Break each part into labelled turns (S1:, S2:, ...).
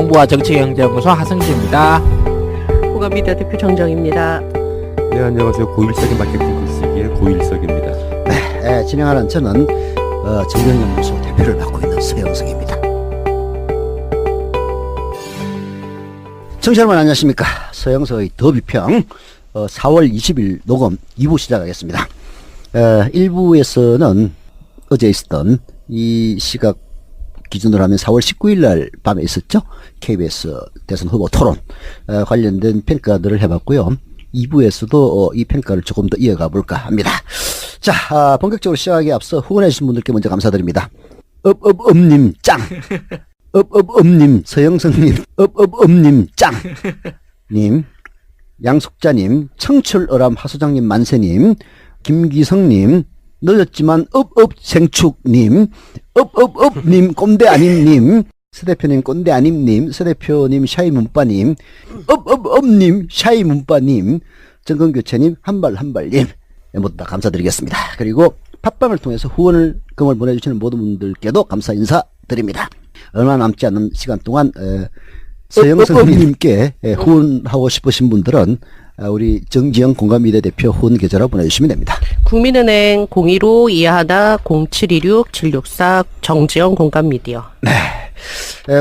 S1: 정보와 정치경제연구소 하승주입니다.
S2: 고감미디어 대표 정정입니다.
S3: 네, 안녕하세요. 고일석의 마케팅 글쓰기의 고일석입니다.
S4: 네, 진행하는 저는 정경연구소 대표를 맡고 있는 서영석입니다. 청취자 여러분 안녕하십니까. 서영석의 더비평 4월 20일 녹음 2부 시작하겠습니다. 1부에서는 어제 있었던 이 시각 기준으로 하면 4월 19일 날 밤에 있었죠. KBS 대선 후보 토론 관련된 평가들을 해봤고요. 2부에서도 이 평가를 조금 더 이어가 볼까 합니다. 자, 본격적으로 시작하기에 앞서 후원해주신 분들께 먼저 감사드립니다. 님 짱! 님 서영성님 님 짱! 님 양숙자님 청출어람 하소장님 만세님 김기성님 늦었지만 생축님 님 꼰대 아님님 서대표님 꼰대 아님님 서대표님 샤이문빠님 님 샤이문빠님 정근교체님 한발님 모두 다 감사드리겠습니다. 그리고 팟빵을 통해서 후원금을 보내주시는 모든 분들께도 감사 인사드립니다. 얼마 남지 않는 시간 동안 서영선님께 후원하고 싶으신 분들은 우리 정지영 공감미디어 대표 후원 계좌로 보내주시면 됩니다.
S2: 국민은행 015-221-764 정지영 공감미디어.
S4: 네,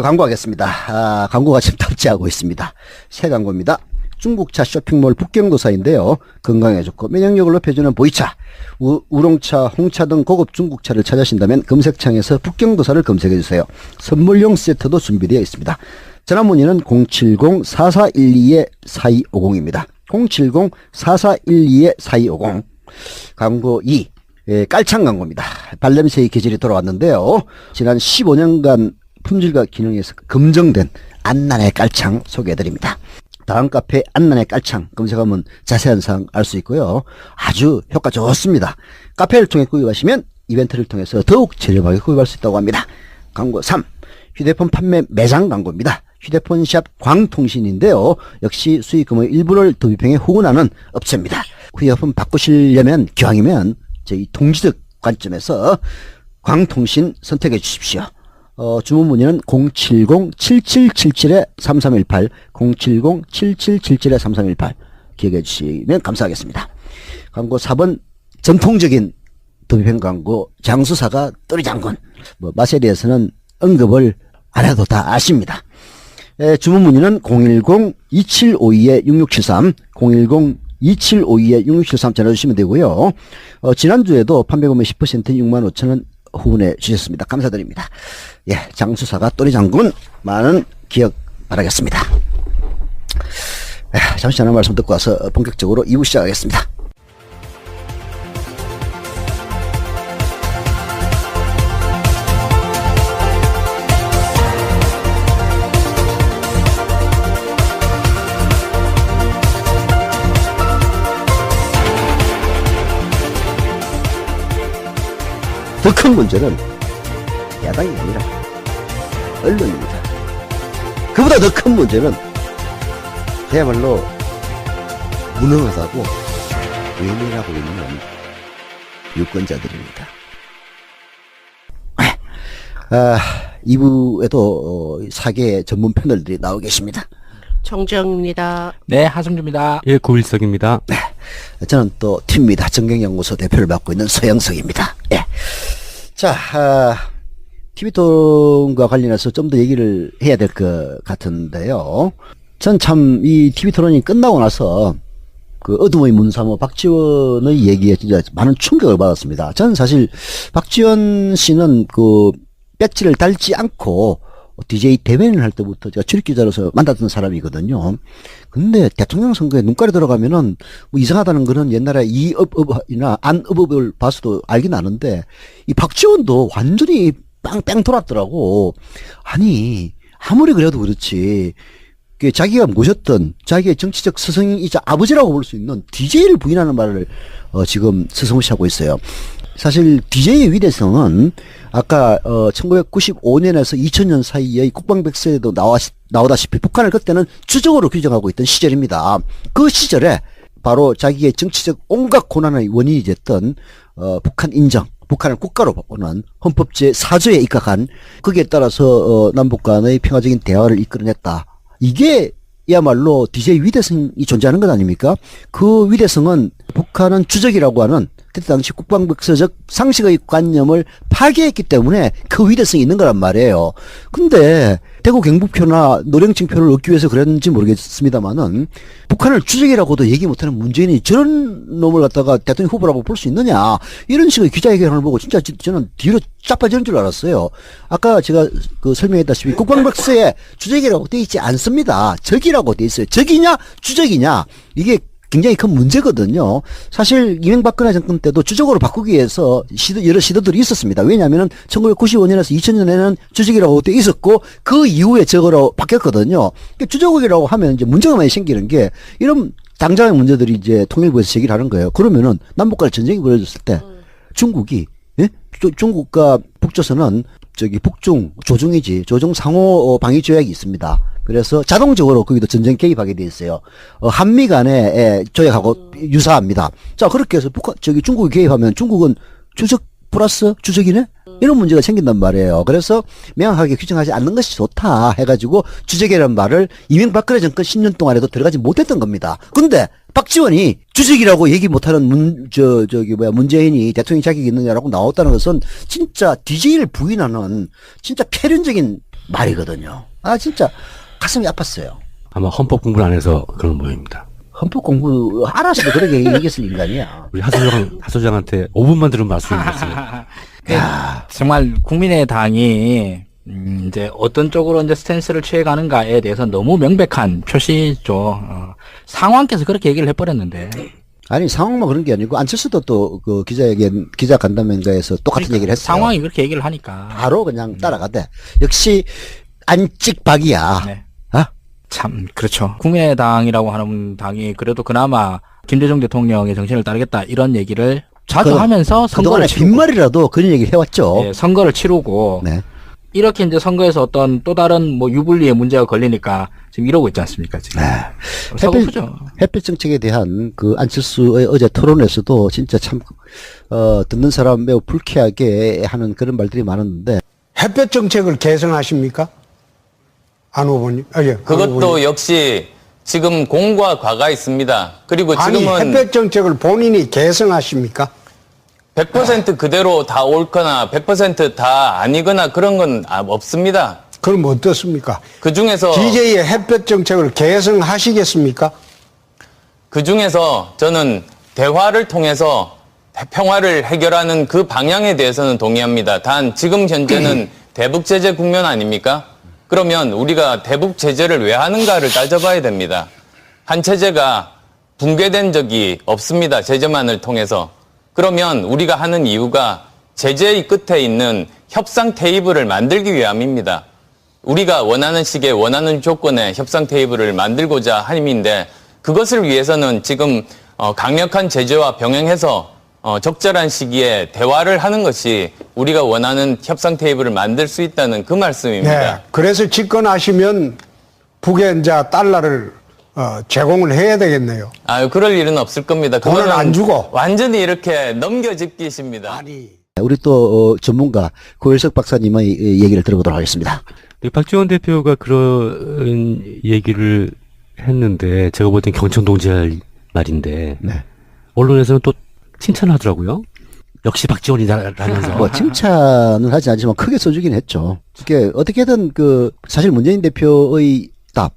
S4: 광고하겠습니다. 광고가 지금 탑재하고 있습니다. 새 광고입니다. 중국차 쇼핑몰 북경도사인데요. 건강에 좋고 면역력을 높여주는 보이차, 우롱차, 홍차 등 고급 중국차를 찾으신다면 검색창에서 북경도사를 검색해주세요. 선물용 세트도 준비되어 있습니다. 전화 문의는 070-4412-4250입니다. 070-4412-4250. 광고 2. 깔창 광고입니다. 발냄새의 계절이 돌아왔는데요. 지난 15년간 품질과 기능에서 검증된 안난의 깔창 소개해드립니다. 다음 카페 안난의 깔창 검색하면 자세한 사항 알 수 있고요. 아주 효과 좋습니다. 카페를 통해 구입하시면 이벤트를 통해서 더욱 저렴하게 구입할 수 있다고 합니다. 광고 3. 휴대폰 판매 매장 광고입니다. 휴대폰샵 광통신인데요. 역시 수익금의 일부를 더비평에 후원하는 업체입니다. 휴대폰 바꾸시려면 기왕이면 저희 동지적 관점에서 광통신 선택해 주십시오. 주문 문의는 070-7777-3318 070-7777-3318 기억해 주시면 감사하겠습니다. 광고 4번 전통적인 더비평 광고 장수사가 또리장군 맛에 대해서는 언급을 안 해도 다 아십니다. 주문 문의는 010-2752-6673 010-2752-6673 전화주시면 되고요. 지난주에도 판매 금액 10% 65,000원 후원해 주셨습니다. 감사드립니다. 예, 장수사가 또리장군 많은 기억 바라겠습니다. 잠시 전화 말씀 듣고 와서 본격적으로 2부 시작하겠습니다. 더 큰 문제는 야당이 아니라 언론입니다. 그보다 더 큰 문제는 그야말로 무능하다고 외면하고 있는 유권자들입니다. 2부에도 4개의 전문 패널들이 나오고 계십니다.
S2: 정정입니다.
S1: 네, 하승주입니다.
S3: 예, 고일석입니다.
S4: 네, 저는 또 팀입니다. 정경연구소 대표를 맡고 있는 서영석입니다. 예. 자, TV토론과 관련해서 좀 더 얘기를 해야 될 것 같은데요. 전 참 이 TV토론이 끝나고 나서 그 어둠의 문사모 박지원의 얘기에 진짜 많은 충격을 받았습니다. 저는 사실 박지원 씨는 그 배지를 달지 않고 DJ 대변인을 할 때부터 제가 출입기자로서 만났던 사람이거든요. 근데 대통령 선거에 눈가리 들어가면은 뭐 이상하다는 거는 옛날에 이업업이나 안업업을 봐서도 알긴 아는데 이 박지원도 완전히 빵빵 돌았더라고. 아니 아무리 그래도 그렇지 자기가 모셨던 자기의 정치적 스승이자 아버지라고 볼 수 있는 DJ를 부인하는 말을 지금 스승무시하고 있어요. 사실 DJ의 위대성은 아까 1995년에서 2000년 사이의 국방백서에도 나오다시피 북한을 그때는 주적으로 규정하고 있던 시절입니다. 그 시절에 바로 자기의 정치적 온갖 고난의 원인이 됐던 북한 인정, 북한을 국가로 보는 헌법 제4조에 입각한 거기에 따라서 남북 간의 평화적인 대화를 이끌어냈다. 이게 야말로 DJ 위대성이 존재하는 것 아닙니까? 그 위대성은 북한은 주적이라고 하는 그때 당시 국방백서적 상식의 관념을 파괴했기 때문에 그 위대성이 있는 거란 말이에요. 근데 대구 경북표나 노령층표를 얻기 위해서 그랬는지 모르겠습니다만은 북한을 주적이라고도 얘기 못하는 문재인이 저런 놈을 갖다가 대통령 후보라고 볼 수 있느냐, 이런 식의 기자회견을 보고 진짜 저는 뒤로 자빠지는 줄 알았어요. 아까 제가 설명했다시피 국방백서에 주적이라고 돼 있지 않습니다. 적이라고 돼 있어요. 적이냐 주적이냐, 이게 굉장히 큰 문제거든요. 사실 이명박근혜 정권 때도 주적으로 바꾸기 위해서 여러 시도들이 있었습니다. 왜냐하면 1995년에서 2000년에는 주적이라고 돼 있었고 그 이후에 적으로 바뀌었거든요. 그러니까 주적이라고 하면 이제 문제가 많이 생기는 게 이런 당장의 문제들이 이제 통일부에서 제기를 하는 거예요. 그러면은 남북 간 전쟁이 벌어졌을 때 중국이, 예? 중국과 북조선은 북중 조중이지, 조중 상호 방위 조약이 있습니다. 그래서 자동적으로 거기도 전쟁 개입하게 돼 있어요. 한미 간의 조약하고 유사합니다. 자, 그렇게 해서 중국이 개입하면 중국은 주적 플러스 주적이네? 이런 문제가 생긴단 말이에요. 그래서 명확하게 규정하지 않는 것이 좋다 해가지고 주적이라는 말을 이명박근혜 정권 10년 동안에도 들어가지 못했던 겁니다. 근데 박지원이 주적이라고 얘기 못하는 문재인이 대통령 자격이 있느냐라고 나왔다는 것은 진짜 DJ를 부인하는 진짜 패륜적인 말이거든요. 아, 진짜 가슴이 아팠어요.
S3: 아마 헌법 공부를 안 해서 그런 모양입니다.
S4: 헌법 공부 알아서도 그렇게 얘기했을 인간이야.
S3: 우리 하소장한테 5분만 들으면 알 수 있는 거였어요.
S1: 정말 국민의당이 이제 어떤 쪽으로 이제 스탠스를 취해가는가에 대해서 너무 명백한 표시죠. 상황께서 그렇게 얘기를 해버렸는데.
S4: 아니, 상황만 그런 게 아니고 안철수도 또 그 기자 간담회에서 똑같은 얘기를 했어요.
S1: 상황이 그렇게 얘기를 하니까
S4: 바로 그냥 따라가대. 역시 안찍박이야.
S1: 네. 참 그렇죠. 국민의당이라고 하는 당이 그래도 그나마 김대중 대통령의 정신을 따르겠다 이런 얘기를 자주 하면서 선거를
S4: 그동안에 빈말이라도 그런 얘기를 해왔죠.
S1: 네, 선거를 치르고
S4: 네.
S1: 이렇게 이제 선거에서 어떤 또 다른 유불리의 문제가 걸리니까 지금 이러고 있지 않습니까? 지금 서글프죠.
S4: 햇볕 정책에 대한 그 안철수의 어제 토론에서도 진짜 참 듣는 사람 매우 불쾌하게 하는 그런 말들이 많았는데,
S5: 햇볕 정책을 개선하십니까? 안 후보님. 예,
S6: 그것도 역시 지금 공과 과가 있습니다. 그리고
S5: 아니,
S6: 지금은
S5: 햇볕 정책을 본인이 개선하십니까?
S6: 100% 그대로 다 옳거나 100% 다 아니거나 그런 건 없습니다.
S5: 그럼 어떻습니까?
S6: 그 중에서
S5: DJ의 햇볕 정책을 개선하시겠습니까?
S6: 저는 대화를 통해서 평화를 해결하는 그 방향에 대해서는 동의합니다. 단 지금 현재는 대북 제재 국면 아닙니까? 그러면 우리가 대북 제재를 왜 하는가를 따져봐야 됩니다. 한 체제가 붕괴된 적이 없습니다. 제재만을 통해서. 그러면 우리가 하는 이유가 제재의 끝에 있는 협상 테이블을 만들기 위함입니다. 우리가 원하는 시기에 원하는 조건의 협상 테이블을 만들고자 함인데, 그것을 위해서는 지금 강력한 제재와 병행해서 적절한 시기에 대화를 하는 것이 우리가 원하는 협상 테이블을 만들 수 있다는 그 말씀입니다.
S5: 네. 그래서 집권하시면 북에 이제 달러를 제공을 해야 되겠네요.
S6: 그럴 일은 없을 겁니다.
S5: 돈을
S6: 그거는
S5: 안 주고.
S6: 완전히 이렇게 넘겨짓기십니다.
S5: 아니.
S4: 우리 또 전문가 고일석 박사님의 얘기를 들어보도록 하겠습니다.
S3: 박지원 대표가 그런 얘기를 했는데 제가 볼 땐 경청동지할 말인데,
S4: 네.
S3: 언론에서는 또 칭찬하더라고요. 역시 박지원이다라면서.
S4: 칭찬은 하지 않지만 크게 써주긴 했죠. 이게 어떻게든 사실 문재인 대표의 답,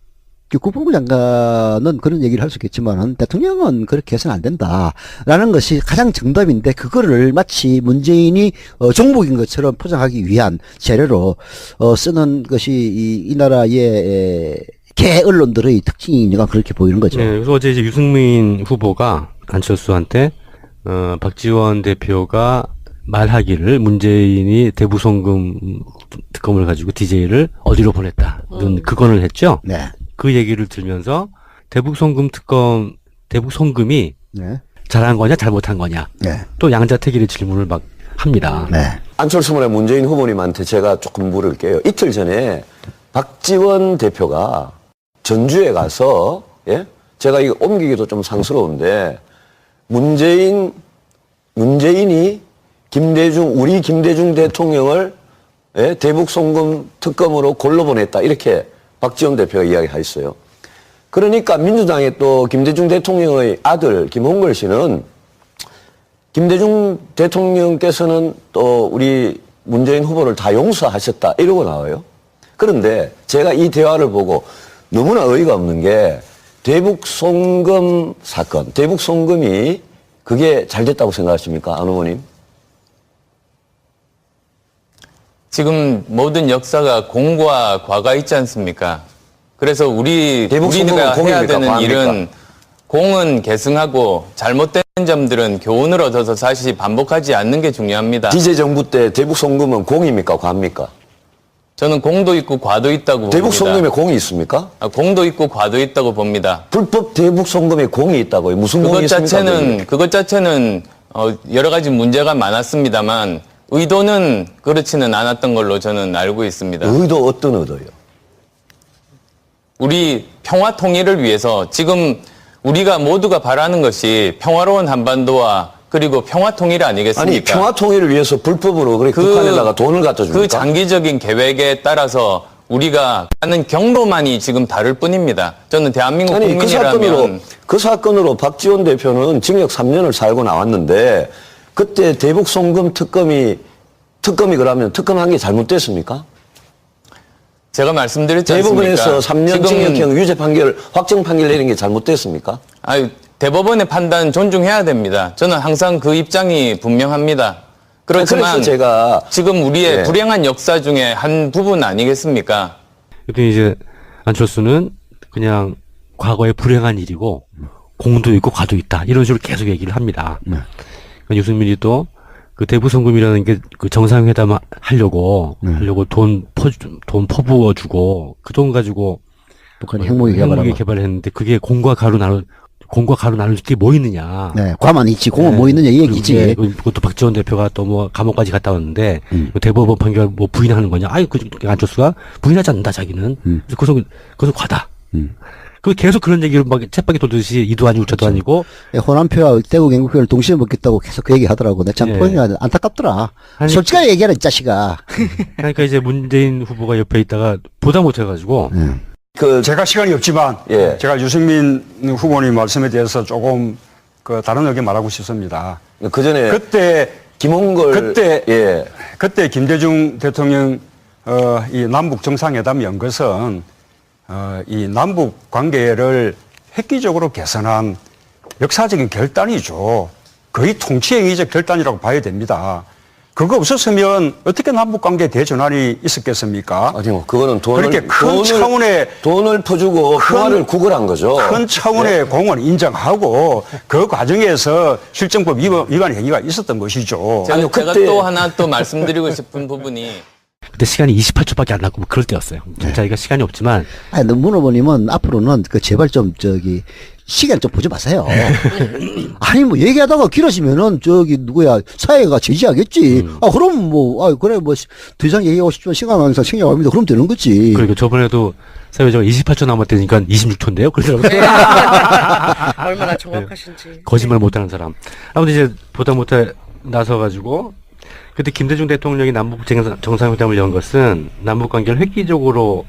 S4: 국방부 장관은 그런 얘기를 할 수 있겠지만 대통령은 그렇게 해서는 안 된다라는 것이 가장 정답인데, 그거를 마치 문재인이 종북인 것처럼 포장하기 위한 재료로 쓰는 것이 이 나라의 개 언론들의 특징이니까 그렇게 보이는 거죠.
S3: 네, 그래서 어제 이제 유승민 후보가 안철수한테 박지원 대표가 말하기를 문재인이 대북송금 특검을 가지고 DJ를 어디로 보냈다, 이런 극언을 했죠.
S4: 네.
S3: 그 얘기를 들면서 대북송금이
S4: 네.
S3: 잘한 거냐 잘못한 거냐,
S4: 네.
S3: 또 양자택일의 질문을 막 합니다.
S4: 네.
S7: 안철수문의 문재인 후보님한테 제가 조금 물을게요. 이틀 전에 박지원 대표가 전주에 가서, 예? 제가 이거 옮기기도 좀 상스러운데, 문재인이 우리 김대중 대통령을 대북 송금 특검으로 골로 보냈다. 이렇게 박지원 대표가 이야기했어요. 그러니까 민주당의 또 김대중 대통령의 아들 김홍걸 씨는 김대중 대통령께서는 또 우리 문재인 후보를 다 용서하셨다. 이러고 나와요. 그런데 제가 이 대화를 보고 너무나 어이가 없는 게 대북 송금 사건, 대북 송금이 그게 잘 됐다고 생각하십니까? 안 후보님?
S6: 지금 모든 역사가 공과 과가 있지 않습니까? 그래서
S7: 대북 송금은
S6: 우리가 해야
S7: 공입니까?
S6: 되는
S7: 과입니까?
S6: 일은 공은 계승하고 잘못된 점들은 교훈을 얻어서 다시 반복하지 않는 게 중요합니다.
S7: DJ 정부 때 대북 송금은 공입니까? 과입니까?
S6: 저는 공도 있고 과도 있다고 봅니다.
S7: 대북 송금에 공이 있습니까?
S6: 공도 있고 과도 있다고 봅니다.
S7: 불법 대북 송금에 공이 있다고요? 무슨 공이 있습니까?
S6: 그것 자체는 여러 가지 문제가 많았습니다만 의도는 그렇지는 않았던 걸로 저는 알고 있습니다.
S7: 의도 어떤 의도요?
S6: 우리 평화 통일을 위해서 지금 우리가 모두가 바라는 것이 평화로운 한반도와 그리고 평화 통일 아니겠습니까?
S7: 아니 평화 통일을 위해서 불법으로 그래 북한에다가 돈을 갖다 줍니까?
S6: 그 장기적인 계획에 따라서 우리가 가는 경로만이 지금 다를 뿐입니다. 저는 대한민국
S7: 아니
S6: 국민이라면
S7: 그 사건으로 박지원 대표는 징역 3년을 살고 나왔는데 그때 대북 송금 특검이 그러면 특검한 게 잘못됐습니까?
S6: 제가 말씀드렸지 않습니까?
S7: 대법원에서 3년 징역형 유죄 판결 확정 판결 내린 게 잘못됐습니까?
S6: 대법원의 판단 존중해야 됩니다. 저는 항상 그 입장이 분명합니다. 그렇지만
S7: 그래서 제가
S6: 지금 우리의
S7: 네.
S6: 불행한 역사 중에 한 부분 아니겠습니까?
S3: 그때 이제 안철수는 그냥 과거의 불행한 일이고 공도 있고 과도 있다 이런 식으로 계속 얘기를 합니다. 그러니까 유승민이 또 그 대북 송금이라는 게 그 정상회담 하려고 돈 퍼부어 주고 그 돈 가지고
S4: 북한이 핵무기
S3: 개발을 했는데 그게 공과 가로 나눌 게 뭐 있느냐.
S4: 네, 과만 있지 공은 뭐 있느냐 이 얘기지.
S3: 그것도 박지원 대표가 또 뭐 감옥까지 갔다 왔는데 대법원 판결 뭐 부인하는 거냐. 그 안철수가 부인하지 않는다 자기는. 그것은 과다. 그 계속 그런 얘기를 막 쳇바퀴 돌듯이 이도 아니고 저도 아니고.
S4: 호남표와 대구 경북표를 동시에 먹겠다고 계속 그 얘기하더라고. 내가 참 보니까 안타깝더라.
S3: 아니,
S4: 솔직하게 얘기하라 이 자식아.
S3: 그러니까 이제 문재인 후보가 옆에 있다가 보다 못해가지고.
S5: 제가 시간이 없지만
S7: 예.
S5: 제가 유승민 후보님 말씀에 대해서 조금 다른 의견 말하고 싶습니다.
S7: 그 전에
S5: 그때
S7: 김홍걸
S5: 그때 김대중 대통령 이 남북 정상회담 연 것은 이 남북 관계를 획기적으로 개선한 역사적인 결단이죠. 거의 통치행위적 결단이라고 봐야 됩니다. 그거 없었으면 어떻게 남북 관계 대전환이 있었겠습니까?
S7: 아니요, 그거는
S5: 그렇게 큰 차원의
S7: 돈을 퍼주고 평화를 구걸한 거죠.
S5: 큰 차원의 공헌 인정하고 그 과정에서 실정법 위반 행위가 있었던 것이죠.
S6: 제가
S7: 그때
S6: 또 하나 또 말씀드리고 싶은 부분이
S3: 그때 시간이 28초밖에 안 남고 뭐 그럴 때였어요. 자기가 시간이 없지만.
S4: 아니, 문 후보님은 앞으로는 제발 좀 시간 좀 보지 마세요. 아니 뭐 얘기하다가 길어지면은 누구야 사회가 제지하겠지. 그럼 그래 더 이상 얘기하고 싶지만 시간 항상 챙겨갑니다. 그럼 되는 거지.
S3: 그리고 저번에도 사회자가 28초 남았다니까 26초인데요. 그러더라고요.
S2: 얼마나 정확하신지.
S3: 거짓말 못하는 사람. 아무튼 이제 보다 못해 나서가지고 그때 김대중 대통령이 남북 정상회담을 연 것은 남북 관계를 획기적으로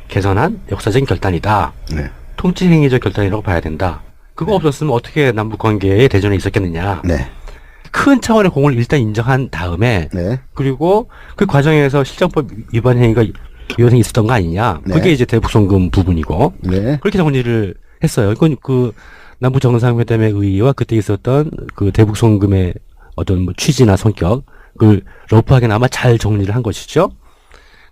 S3: 개선한 역사적인 결단이다.
S4: 네.
S3: 통치행위적 결단이라고 봐야 된다. 그거 없었으면 어떻게 남북 관계에 대전에 있었겠느냐.
S4: 네.
S3: 큰 차원의 공을 일단 인정한 다음에 그리고 그 과정에서 실정법 위반 행위가 있었던 거 아니냐.
S4: 네.
S3: 그게 이제 대북 송금 부분이고 그렇게 정리를 했어요. 이건 그 남북 정상회담의 의의와 그때 있었던 그 대북 송금의 어떤 뭐 취지나 성격 그 러프하게나마 잘 정리를 한 것이죠.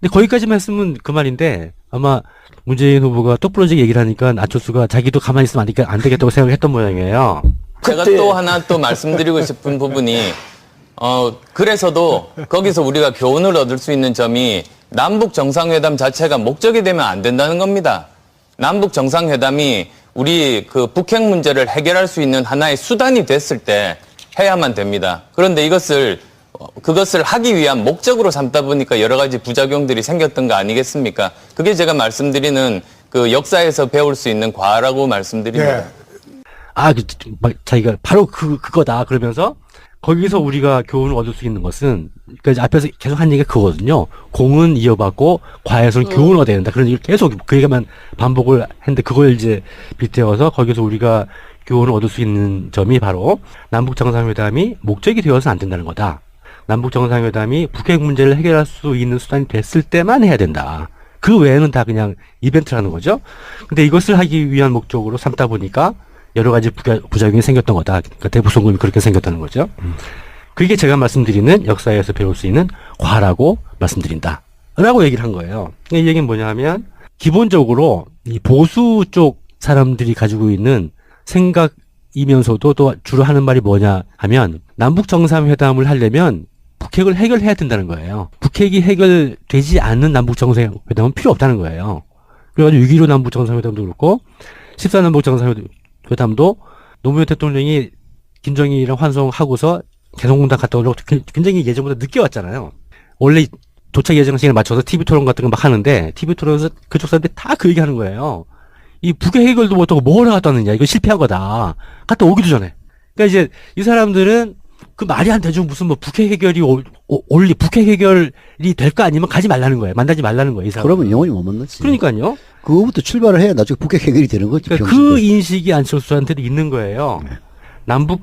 S3: 근데 거기까지만 했으면 그만인데 아마 문재인 후보가 똑부러지게 얘기를 하니까 안철수가 자기도 가만히 있으면 안 되겠다고 생각을 했던 모양이에요.
S6: 제가 또 하나 또 말씀드리고 싶은 부분이 그래서도 거기서 우리가 교훈을 얻을 수 있는 점이 남북 정상회담 자체가 목적이 되면 안 된다는 겁니다. 남북 정상회담이 우리 그 북핵 문제를 해결할 수 있는 하나의 수단이 됐을 때 해야만 됩니다. 그런데 그것을 하기 위한 목적으로 삼다 보니까 여러 가지 부작용들이 생겼던 거 아니겠습니까? 그게 제가 말씀드리는 그 역사에서 배울 수 있는 과라고 말씀드립니다.
S3: 자기가 바로 그거다. 그러면서 거기서 우리가 교훈을 얻을 수 있는 것은, 그러니까 이제 앞에서 계속 한 얘기가 그거거든요. 공은 이어받고 과에서는 교훈을 얻어야 된다. 그런 얘기를 계속 그 얘기만 반복을 했는데 그걸 이제 빗대어서 거기서 우리가 교훈을 얻을 수 있는 점이 바로 남북 정상회담이 목적이 되어서는 안 된다는 거다. 남북 정상회담이 북핵 문제를 해결할 수 있는 수단이 됐을 때만 해야 된다. 그 외에는 다 그냥 이벤트라는 거죠. 근데 이것을 하기 위한 목적으로 삼다 보니까 여러 가지 부작용이 생겼던 거다. 그러니까 대북송금이 그렇게 생겼다는 거죠. 그게 제가 말씀드리는 역사에서 배울 수 있는 과라고 말씀드린다. 라고 얘기를 한 거예요. 이 얘기는 뭐냐 하면 기본적으로 이 보수 쪽 사람들이 가지고 있는 생각이면서도 또 주로 하는 말이 뭐냐 하면 남북 정상회담을 하려면 북핵을 해결해야 된다는 거예요. 북핵이 해결되지 않는 남북 정상회담은 필요 없다는 거예요. 그래가지고 6.15 남북 정상회담도 그렇고 14 남북 정상회담도 노무현 대통령이 김정일이랑 환송하고서 개성공단 갔다 오려고 굉장히 예전보다 늦게 왔잖아요. 원래 도착 예정 시간에 맞춰서 TV 토론 같은 거 막 하는데 TV 토론에서 그쪽 사람들이 다 그 얘기 하는 거예요. 이 북핵 해결도 못하고 뭐하러 갔다 왔느냐. 이거 실패한 거다. 갔다 오기도 전에. 그러니까 이제 이 사람들은 그 말이 안 되죠. 무슨 뭐 북핵 해결이 북핵 해결이 될 거 아니면 가지 말라는 거예요. 만나지 말라는 거예요. 이 사람.
S4: 그러면 영원히 못 만났지.
S3: 그러니까요.
S4: 그거부터 출발을 해야 나중에 북핵 해결이 되는 거지.
S3: 그러니까 그 인식이 안철수한테도 있는 거예요. 남북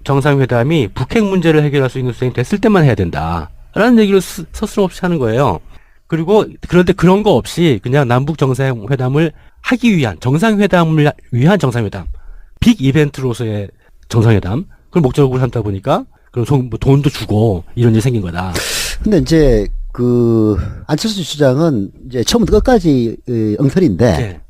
S3: 정상회담이 북핵 문제를 해결할 수 있는 수단이 됐을 때만 해야 된다. 라는 얘기를 서슴없이 하는 거예요. 그리고 그런데 그런 거 없이 그냥 남북 정상회담을 하기 위한 정상회담을 위한 정상회담. 빅 이벤트로서의 정상회담. 그걸 목적으로 삼다 보니까 그럼 뭐 돈도 주고 이런 일이 생긴 거다.
S4: 근데 이제 안철수 주장은 이제 처음부터 끝까지 엉터리인데
S3: 네.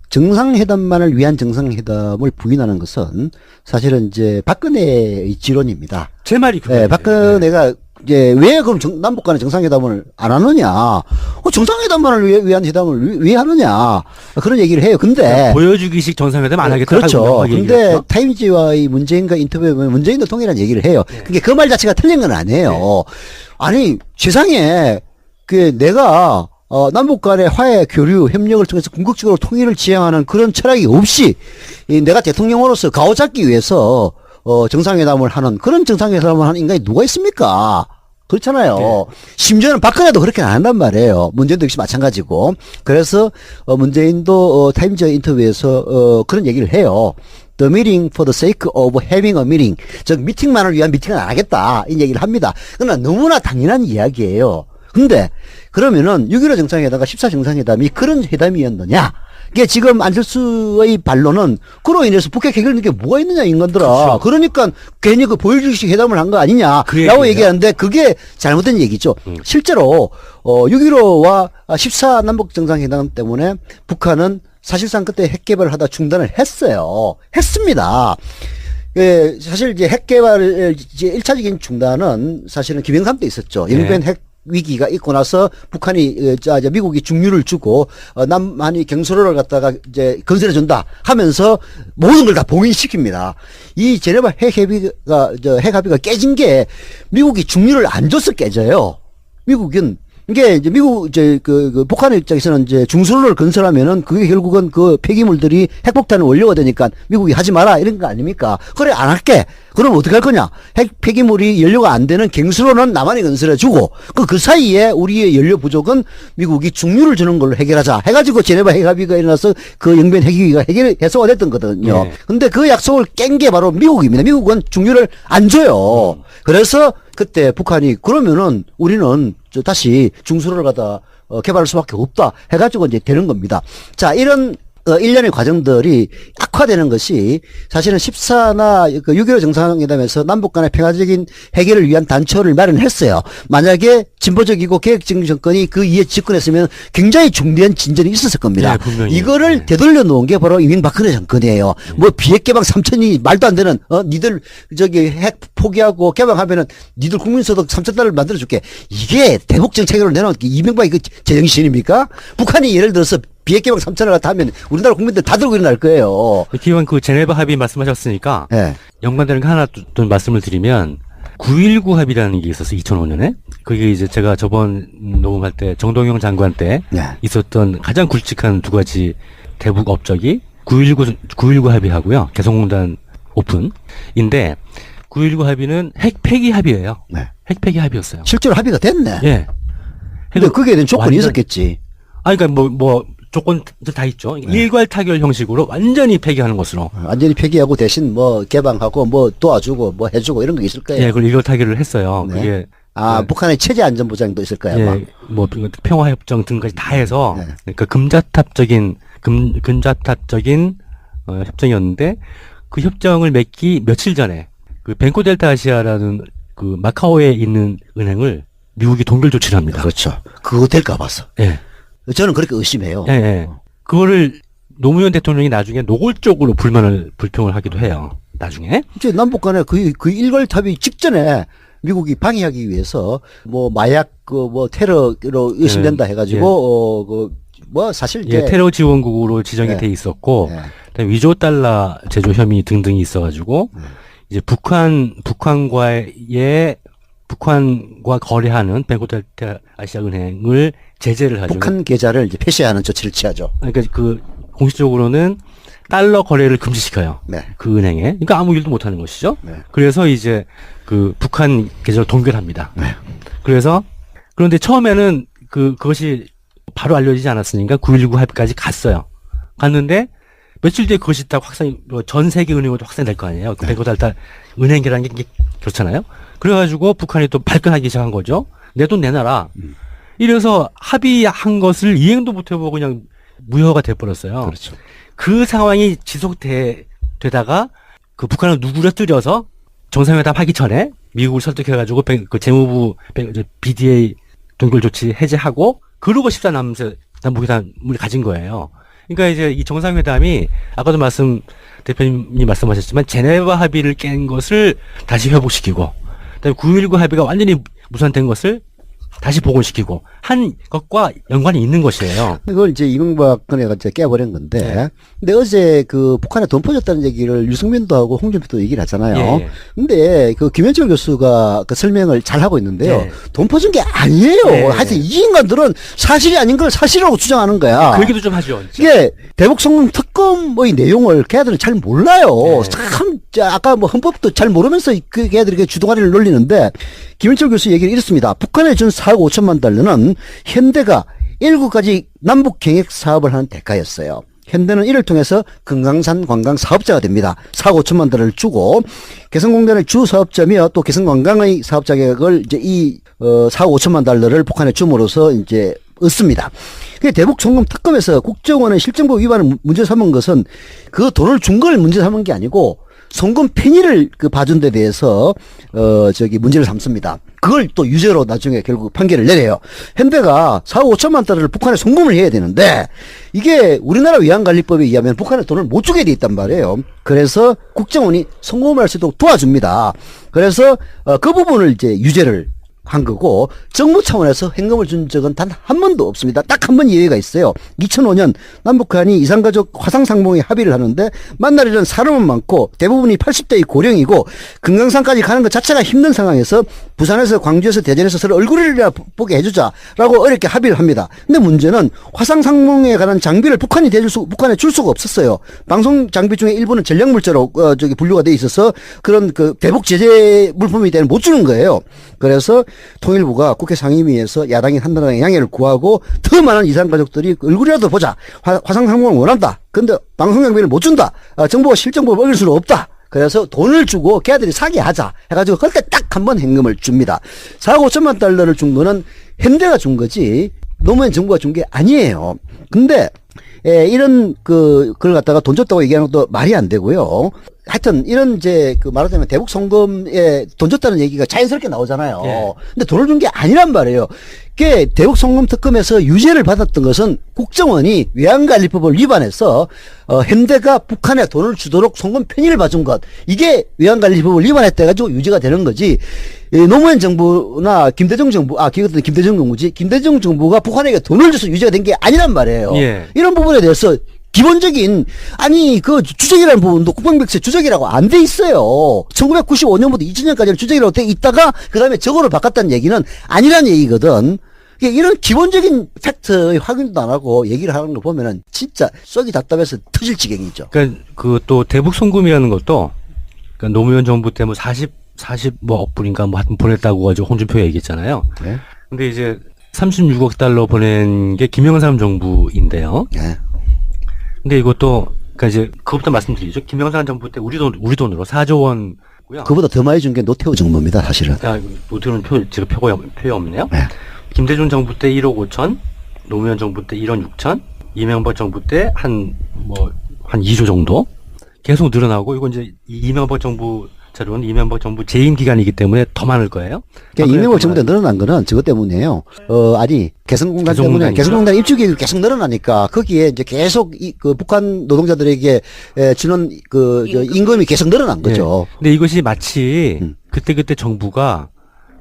S4: 정상회담만을 위한 정상회담을 부인하는 것은 사실은 이제 박근혜의 지론입니다.
S3: 제 말이 그거예요.
S4: 네, 박근혜가 이제 왜 그럼 남북 간의 정상회담을 안 하느냐? 정상회담만을 위한 회담을 왜 하느냐? 그런 얘기를 해요. 근데
S3: 보여주기식 정상회담 안 하겠다.
S4: 그렇죠.
S3: 하고
S4: 근데 타임지와의 문재인과 인터뷰에보면 문재인도 동일한 얘기를 해요.
S3: 네.
S4: 그게 그 말 자체가 틀린 건 아니에요.
S3: 네.
S4: 아니 세상에 내가 남북 간의 화해, 교류, 협력을 통해서 궁극적으로 통일을 지향하는 그런 철학이 없이 내가 대통령으로서 가오잡기 위해서 정상회담을 하는 그런 정상회담을 하는 인간이 누가 있습니까? 그렇잖아요.
S3: 네.
S4: 심지어는 박근혜도 그렇게 안 한단 말이에요. 문재인도 역시 마찬가지고. 그래서 문재인도 타임즈 인터뷰에서 그런 얘기를 해요. The meeting for the sake of having a meeting. 즉 미팅만을 위한 미팅은 안 하겠다. 이 얘기를 합니다. 그러나 너무나 당연한 이야기예요. 근데 그러면은 6.15 정상회담과 14 정상회담이 그런 회담이었느냐? 이게 지금 안철수의 반론은 그로 인해서 북핵 해결되는 게 뭐가 있느냐 인간들아.
S3: 그렇죠.
S4: 그러니까 괜히 그 보여주기식 회담을 한 거 아니냐라고
S3: 얘기예요.
S4: 얘기하는데 그게 잘못된 얘기죠. 실제로 6.15와 14 남북 정상회담 때문에 북한은 사실상 그때 핵 개발을 하다 중단을 했어요. 했습니다. 예, 사실 이제 핵 개발 이제 1차적인 중단은 사실은 김영삼 때 있었죠. 영변 핵 위기가 있고 나서 북한이 미국이 중류를 주고 남한이 경수로를 갖다가 이제 건설해 준다 하면서 모든 걸 다 봉인시킵니다. 이 제네바 핵 합의가 깨진 게 미국이 중류를 안 줘서 깨져요. 미국은 이게 이제 북한의 입장에서는 이제 중수로를 건설하면은 그게 결국은 그 폐기물들이 핵폭탄의 원료가 되니까 미국이 하지 마라 이런 거 아닙니까? 그래 안 할게. 그럼 어떻게 할 거냐? 폐기물이 연료가 안 되는 갱수로는 남한이 건설해 주고 그 사이에 우리의 연료 부족은 미국이 중류를 주는 걸로 해결하자 해가지고 제네바 핵 합의가 일어나서 그 영변 핵위기가 해소가 됐던 거거든요.
S3: 네.
S4: 근데 그 약속을 깬 게 바로 미국입니다. 미국은 중류를 안 줘요. 그래서 그때 북한이 그러면은 우리는 다시 중수로를 갖다 개발할 수밖에 없다 해가지고 이제 되는 겁니다. 자, 이런 일련의 과정들이 악화되는 것이 사실은 14나 6.15 정상회담에서 남북 간의 평화적인 해결을 위한 단초를 마련했어요. 만약에 진보적이고 계획적인 정권이 그 이에 집권했으면 굉장히 중대한 진전이 있었을 겁니다.
S3: 네, 분명히.
S4: 이거를
S3: 네.
S4: 되돌려 놓은 게 바로 이명박근혜 정권이에요. 뭐 비핵 개방 3천이 말도 안 되는 니들 핵 포기하고 개방하면은 니들 국민소득 3,000달러를 만들어 줄게. 이게 대북 정책으로 내놓은 이명박이 그 제정신입니까? 북한이 예를 들어서 비핵 개방 3천을 갖다 하면 우리나라 국민들 다 들고 일어날 거예요.
S3: 기왕 그 제네바 합의 말씀하셨으니까
S4: 예.
S3: 연관되는 거 하나 또 말씀을 드리면 9.19 합의라는 게 있었어요. 2005년에. 그게 이제 제가 저번 녹음할 때 정동영 장관 때
S4: 네.
S3: 있었던 가장 굵직한 두 가지 대북 업적이 919 합의하고요. 개성공단 오픈인데 919 합의는 핵 폐기 합의예요.
S4: 네.
S3: 핵 폐기 합의였어요.
S4: 실제로 합의가 됐네.
S3: 예.
S4: 근데 거기에 대한 조건이
S3: 완전-
S4: 있었겠지.
S3: 그러니까 뭐 조건들 다 있죠. 일괄 타결 형식으로 완전히 폐기하는 것으로.
S4: 완전히 폐기하고 대신 뭐 개방하고 뭐 도와주고 뭐 해주고 이런 거 있을 거예요.
S3: 예, 그걸 일괄 타결을 했어요.
S4: 네.
S3: 그게
S4: 아, 북한의 체제 안전 보장도 있을 거야. 아마.
S3: 예, 뭐 평화협정 등까지 다 해서
S4: 네.
S3: 그러니까 금자탑적인 협정이었는데 그 협정을 맺기 며칠 전에 그 벤코델타 아시아라는 그 마카오에 있는 은행을 미국이 동결 조치를 합니다.
S4: 그렇죠. 그거 될까 봐서.
S3: 예,
S4: 저는 그렇게 의심해요.
S3: 예, 예. 그거를 노무현 대통령이 나중에 노골적으로 불평을 하기도 해요. 나중에.
S4: 이제 남북 간에 그 일괄 합의 직전에 미국이 방해하기 위해서 뭐 마약 뭐 테러로 의심된다 해가지고 뭐 사실 이제
S3: 예, 테러 지원국으로 지정이
S4: 예.
S3: 돼 있었고,
S4: 예.
S3: 그다음에 위조 달러 제조 혐의 등등이 있어가지고 이제 북한과 거래하는 벤코델타 아시아은행을 제재를 하죠.
S4: 북한 계좌를 이제 폐쇄하는 조치를 취하죠.
S3: 그러니까 그 공식적으로는 달러 거래를 금지시켜요.
S4: 네.
S3: 그 은행에. 그러니까 아무 일도 못 하는 것이죠.
S4: 네.
S3: 그래서 이제 그 북한 계좌를 동결합니다.
S4: 네.
S3: 그래서 그런데 처음에는 그것이 바로 알려지지 않았으니까 9.19 합의까지 갔어요. 갔는데 며칠 뒤에 그것이 딱 전 세계 은행으로 확산이 될 거 아니에요. 그 벤코델타 은행이라는 게 그렇잖아요. 그래가지고 북한이 또 발끈하기 시작한 거죠. 내 돈 내놔라. 이래서 합의한 것을 이행도 못 해보고 그냥 무효가 돼버렸어요.
S4: 그렇죠.
S3: 그 상황이 지속되다가 그 북한을 누그러뜨려서 정상회담 하기 전에 미국을 설득해가지고 그 재무부 BDA 동결 조치 해제하고 그러고 14남북 회담을 가진 거예요. 그러니까 이제 이 정상회담이 아까도 대표님이 말씀하셨지만 제네바 합의를 깬 것을 다시 회복시키고 그다음에 9.19 합의가 완전히 무산된 것을 다시 복원시키고 한 것과 연관이 있는 것이에요.
S4: 이걸 이제 이명박 건에가 이제 깨버린 건데.
S3: 네.
S4: 근데 어제 그 북한에 돈 퍼졌다는 얘기를 유승민도 하고 홍준표도 얘기를 하잖아요.
S3: 예, 예.
S4: 근데 그 김현철 교수가 그 설명을 잘 하고 있는데요.
S3: 네.
S4: 돈 퍼준 게 아니에요.
S3: 네.
S4: 하여튼 이 인간들은 사실이 아닌 걸 사실이라고 주장하는 거야.
S3: 그 얘기도 좀 하죠. 진짜.
S4: 이게 대북송금 특검의 내용을 걔들은 잘 몰라요.
S3: 네.
S4: 참, 아까 뭐 헌법도 잘 모르면서 그 걔들이 주둥아리를 놀리는데 김현철 교수 얘기를 이렇습니다. 북한에 준 4억 5천만 달러는 현대가 1구까지 남북 경획 사업을 하는 대가였어요. 현대는 이를 통해서 금강산 관광 사업자가 됩니다. 4억 5천만 달러를 주고 개성공단의 주 사업자며 또 개성관광의 사업 자격을 이제 이 4억 5천만 달러를 북한에 줌으로써 이제 얻습니다. 대북 송금 특검에서 국정원의 실정법 위반을 문제 삼은 것은 그 돈을 준 걸 문제 삼은 게 아니고 송금 편의를 봐준 데 대해서 문제를 삼습니다. 그걸 또 유죄로 나중에 결국 판결을 내려요. 현대가 4억 5천만 달러를 북한에 송금을 해야 되는데 이게 우리나라 위안관리법에 의하면 북한에 돈을 못 주게 돼 있단 말이에요. 그래서 국정원이 송금할 수 있도록 도와줍니다. 그래서 그 부분을 이제 유죄를 한 거고 정부 차원에서 현금을 준 적은 단 한 번도 없습니다. 딱 한 번 예외가 있어요. 2005년 남북한이 이산가족 화상상봉에 합의를 하는데 만날 일은 사람은 많고 대부분이 80대의 고령이고 금강산까지 가는 것 자체가 힘든 상황에서 부산에서 광주에서 대전에서 서로 얼굴이라 보게 해주자라고 어렵게 합의를 합니다. 근데 문제는 화상상봉에 관한 장비를 북한에 줄 수가 없었어요. 방송 장비 중에 일부는 전략물자로 분류가 돼 있어서 그런 그 대북 제재 물품에 대한 못 주는 거예요. 그래서 통일부가 국회 상임위에서 야당이 한나라당의 양해를 구하고 더 많은 이산가족들이 얼굴이라도 보자. 화상상봉을 원한다. 근데 방송장비를 못 준다. 정부가 실정법을 어길 수는 없다. 그래서 돈을 주고 걔들이 사게 하자 해가지고 그때 딱 한 번 현금을 줍니다. 4억 5천만 달러를 준 거는 현대가 준 거지 노무현 정부가 준 게 아니에요. 근데 이런 그걸 갖다가 돈 줬다고 얘기하는 것도 말이 안 되고요. 하여튼 이런 이제 말하자면 대북 송금에 돈 줬다는 얘기가 자연스럽게 나오잖아요.
S3: 예.
S4: 근데 돈을 준 게 아니란 말이에요. 그게 대북 송금 특검에서 유죄를 받았던 것은 국정원이 외환관리법을 위반해서 현대가 북한에 돈을 주도록 송금 편의를 봐준 것 이게 외환관리법을 위반했다 가지고 유죄가 되는 거지. 노무현 정부나 김대중 정부 기억했던 김대중 정부지 김대중 정부가 북한에게 돈을 줘서 유죄가 된 게 아니란 말이에요.
S3: 예.
S4: 이런 부분에 대해서 기본적인 그 주적이라는 부분도 국방백세 주적이라고 안 돼 있어요. 1995년부터 2000년까지는 주적이라고 돼 있다가 그다음에 적어로 바꿨다는 얘기는 아니란 얘기거든. 이런 기본적인 팩트의 확인도 안 하고 얘기를 하는 거 보면은 진짜 썩이 답답해서 터질 지경이죠.
S3: 그러니까 그 또 대북 송금이라는 것도 그러니까 노무현 정부 때 뭐 40 뭐 억 불인가 뭐 하여튼 보냈다고 가지고 홍준표가 얘기했잖아요.
S4: 네.
S3: 근데 이제 36억 달러 보낸 게 김영삼 정부인데요.
S4: 네.
S3: 근데 이것도 그러니까 이제 그것부터 말씀드리죠. 김영삼 정부 때 우리 돈으로 4조 원고요.
S4: 그보다 더 많이 준 게 노태우 정부입니다, 사실은.
S3: 노태우는 지금 표가 없네요.
S4: 네.
S3: 김대중 정부 때 1억 5천, 노무현 정부 때 1억 6천, 이명박 정부 때 한 2조 정도 계속 늘어나고, 이건 이제 이명박 정부 자료는 이명박 정부 재임 기간이기 때문에 더 많을 거예요.
S4: 그러니까 이명박 정부 때 늘어난 거는 저것 때문이에요. 개성공단 때문에, 개성공단 입주 계획이 계속 늘어나니까 거기에 이제 계속 그 북한 노동자들에게 주는 임금이 계속 늘어난 거죠.
S3: 예. 근데 이것이 마치 그때 정부가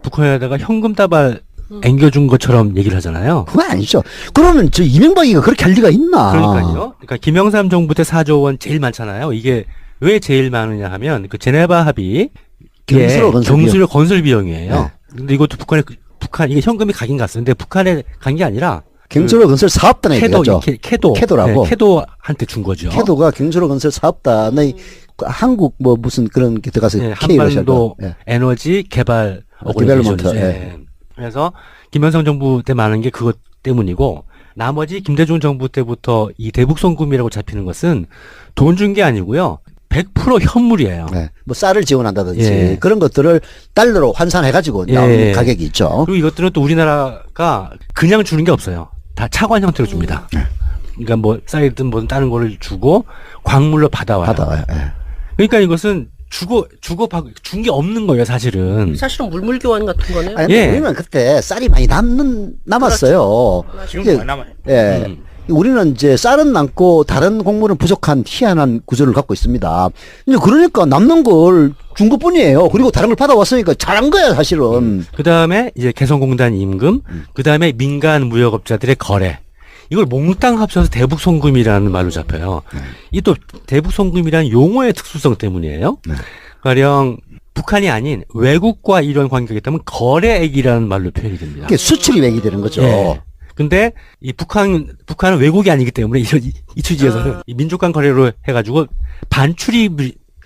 S3: 북한에다가 현금 다발 앵겨준 것처럼 얘기를 하잖아요.
S4: 그건 아니죠. 그러면 저 이명박이가 그렇게 할 리가 있나?
S3: 그러니까요. 그러니까 김영삼 정부 때 4조 원 제일 많잖아요. 이게 왜 제일 많으냐 하면 그 제네바 합의 경수로 건설 비용이에요.
S4: 네.
S3: 근데 이것도 북한 이게 현금이 가긴 갔어요. 근데 북한에 간 게 아니라
S4: 경주로 건설 사업단에 얘기하죠.
S3: 캐도라고. 캐도한테 준 거죠.
S4: 캐도가 경주로 건설 사업단의 한국 뭐 무슨 그런 게 들어가서
S3: 한반도 에너지 개발
S4: 디벨롭먼트.
S3: 그래서 김영삼 정부 때 많은 게 그것 때문이고, 나머지 김대중 정부 때부터 이 대북 송금이라고 잡히는 것은 돈 준 게 아니고요. 100% 현물이에요.
S4: 네. 뭐 쌀을 지원한다든지 그런 것들을 달러로 환산해가지고 나오는 가격이 있죠.
S3: 그리고 이것들은 또 우리나라가 그냥 주는 게 없어요. 다 차관 형태로 줍니다. 그러니까 뭐 쌀이든 뭐든 다른 거를 주고 광물로 받아와요. 그러니까 이것은 준 게 없는 거예요, 사실은.
S2: 사실은 물물 교환 같은 거네요.
S4: 아니, 우리는 그때 쌀이 많이 남았어요.
S1: 지금 많이 남아요.
S4: 우리는 이제 쌀은 남고 다른 곡물은 부족한 희한한 구조를 갖고 있습니다. 이제 그러니까 남는 걸 준 것뿐이에요. 그리고 다른 걸 받아왔으니까 잘한 거야, 사실은.
S3: 그 다음에 이제 개성공단 임금, 그 다음에 민간 무역업자들의 거래. 이걸 몽땅 합쳐서 대북송금이라는 말로 잡혀요. 이 또 대북송금이라는 용어의 특수성 때문이에요. 가령 북한이 아닌 외국과 이런 관계가 있다면 거래액이라는 말로 표현이 됩니다.
S4: 그게 수출이 맥이 되는 거죠.
S3: 네. 근데 이 북한은 외국이 아니기 때문에 이 취지에서는 이 민족 간 거래로 해가지고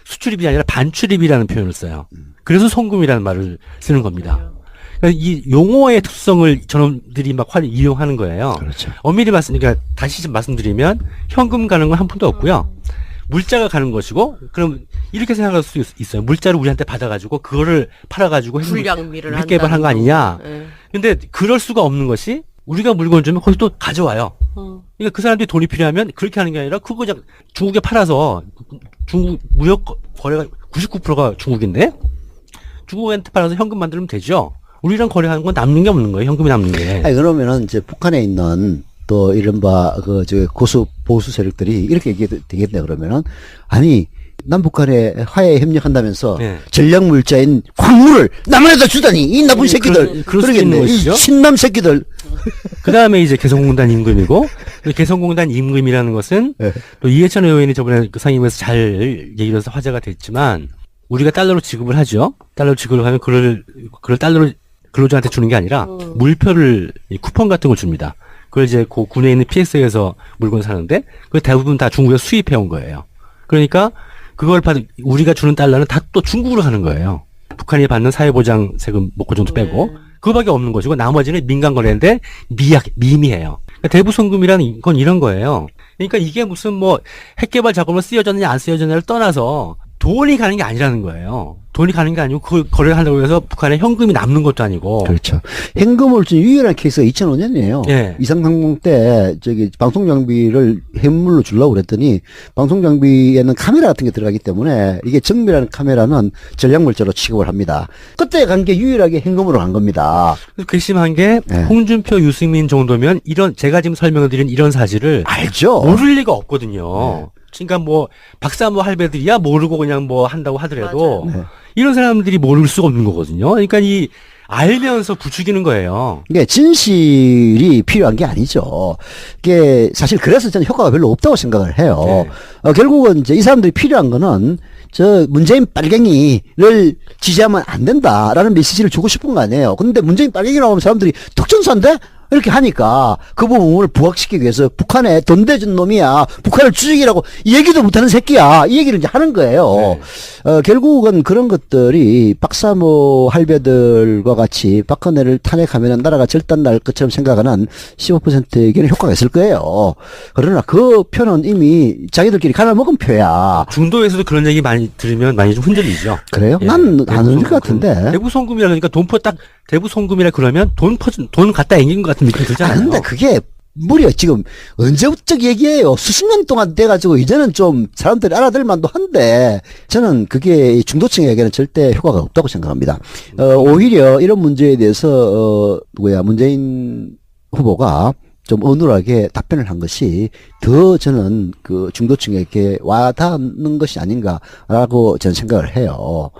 S3: 수출입이 아니라 반출입이라는 표현을 써요. 그래서 송금이라는 말을 쓰는 겁니다. 그러니까 이 용어의 특성을 저놈들이 막 이용하는 거예요.
S4: 그렇죠.
S3: 엄밀히 그러니까 다시 좀 말씀드리면 현금 가는 건 한 푼도 없고요. 물자가 가는 것이고, 그럼 이렇게 생각할 수 있어요. 물자를 우리한테 받아가지고 그거를 팔아가지고
S2: 불량미를
S3: 밀개발한 거 아니냐. 근데 그럴 수가 없는 것이, 우리가 물건을 주면 거기서 또 가져와요. 그러니까 그 사람들이 돈이 필요하면 그렇게 하는 게 아니라 그거 그냥 중국에 팔아서, 중국 무역 거래가 99%가 중국인데 중국한테 팔아서 현금 만들면 되죠. 우리랑 거래하는 건 남는 게 없는 거예요. 현금이 남는 게.
S4: 아니, 그러면은 이제 북한에 있는 또 이른바 보수 세력들이 이렇게 얘기해도 되겠네, 그러면은. 아니, 남북한에 화해에 협력한다면서 전략 물자인 광물을 남한에다 주다니, 이 나쁜 새끼들.
S3: 그러겠네.
S4: 이 신남 새끼들.
S3: 그 다음에 이제 개성공단 임금이고, 개성공단 임금이라는 것은 또 이해찬 의원이 저번에 그 상임위에서 잘 얘기를 해서 화제가 됐지만, 우리가 달러로 지급을 하죠. 달러로 지급을 하면 그걸 달러로 근로자한테 주는 게 아니라 물표를, 쿠폰 같은 걸 줍니다. 그걸 이제 그 군에 있는 PS에서 물건 사는데, 그 대부분 다 중국에서 수입해 온 거예요. 그러니까 그걸 우리가 주는 달러는 다 또 중국으로 가는 거예요. 북한이 받는 사회보장 세금 뭐 그 정도 빼고 그거밖에 없는 것이고, 나머지는 민간 거래인데 미미해요. 그러니까 대북송금이라는 건 이런 거예요. 그러니까 이게 무슨 뭐 핵개발 자금으로 쓰여졌느냐 안 쓰여졌느냐를 떠나서 돈이 가는 게 아니라는 거예요. 돈이 가는 게 아니고 그 거래를 한다고 해서 북한에 현금이 남는 것도 아니고.
S4: 그렇죠. 현금을 준 유일한 케이스가 2005년이에요.
S3: 예.
S4: 이상항공 때 방송 장비를 현물로 주려고 그랬더니 방송 장비에는 카메라 같은 게 들어가기 때문에 이게 정밀한 카메라는 전략물자로 취급을 합니다. 그때 간 게 유일하게 현금으로 간 겁니다.
S3: 그래서 괘씸한 게 홍준표, 유승민 정도면 제가 지금 설명을 드린 이런 사실을
S4: 알죠.
S3: 모를 리가 없거든요. 그러니까 뭐 박사모 할배들이야 모르고 그냥 뭐 한다고 하더라도 이런 사람들이 모를 수가 없는 거거든요. 그러니까 알면서 부추기는 거예요.
S4: 이게 진실이 필요한 게 아니죠. 이게 사실 그래서 저는 효과가 별로 없다고 생각을 해요. 결국은 이제 이 사람들이 필요한 거는 문재인 빨갱이를 지지하면 안 된다라는 메시지를 주고 싶은 거 아니에요. 근데 문재인 빨갱이라고 하면 사람들이 특전사인데? 이렇게 하니까 그 부분을 부각시키기 위해서 북한에 돈 대준 놈이야. 북한을 주적이라고 얘기도 못하는 새끼야. 이 얘기를 이제 하는 거예요. 결국은 그런 것들이 박사모 할배들과 같이 박근혜를 탄핵하면 나라가 절단 날 것처럼 생각하는 15%에게는 효과가 있을 거예요. 그러나 그 표는 이미 자기들끼리 갈아먹은 표야.
S3: 중도에서도 그런 얘기 많이 들으면 많이 좀 흔들리죠.
S4: 그래요?
S3: 예.
S4: 난 안 흔들 것 같은데.
S3: 대부 송금이라 그러니까 대부 송금이라 그러면 돈 갖다 앵긴 것 같은 느낌이 들잖아요.
S4: 근데 그게 무려 지금 언제부터 얘기해요. 수십 년 동안 돼가지고 이제는 좀 사람들이 알아들 만도 한데 저는 그게 중도층에게는 절대 효과가 없다고 생각합니다. 오히려 이런 문제에 대해서 문재인 후보가 좀 어눌하게 답변을 한 것이 더 저는 그 중도층에게 와닿는 것이 아닌가라고 저는 생각을 해요.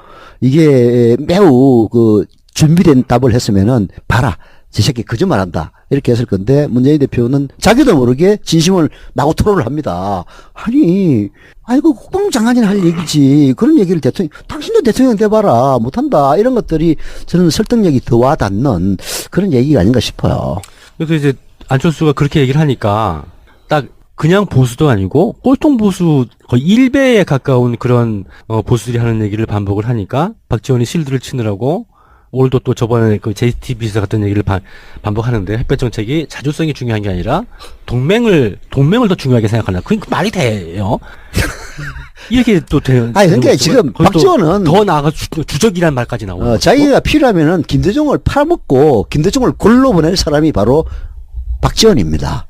S4: 이게 매우 그 준비된 답을 했으면은 봐라. 저 새끼 거짓말한다. 이렇게 했을 건데 문재인 대표는 자기도 모르게 진심을 마구 토로를 합니다. 아니 그 국방장관이나 할 얘기지. 그런 얘기를 당신도 대통령 돼봐라. 못한다. 이런 것들이 저는 설득력이 더 와닿는 그런 얘기가 아닌가 싶어요.
S3: 그래서 이제 안철수가 그렇게 얘기를 하니까 딱 그냥 보수도 아니고 꼴통 보수 거의 1배에 가까운 그런 보수들이 하는 얘기를 반복을 하니까 박지원이 실드를 치느라고 오늘도 또 저번에 그 JTBC에서 같은 얘기를 반복하는데 햇볕 정책이 자주성이 중요한 게 아니라 동맹을 더 중요하게 생각한다. 그 말이 돼요. 이렇게 또 돼요.
S4: 아니 그러니까 지금 박지원은
S3: 더 나아가 주적이란 말까지 나오고
S4: 자기가 필요하면은 김대중을 팔아먹고 김대중을 골로 보낼 사람이 바로 박지원입니다.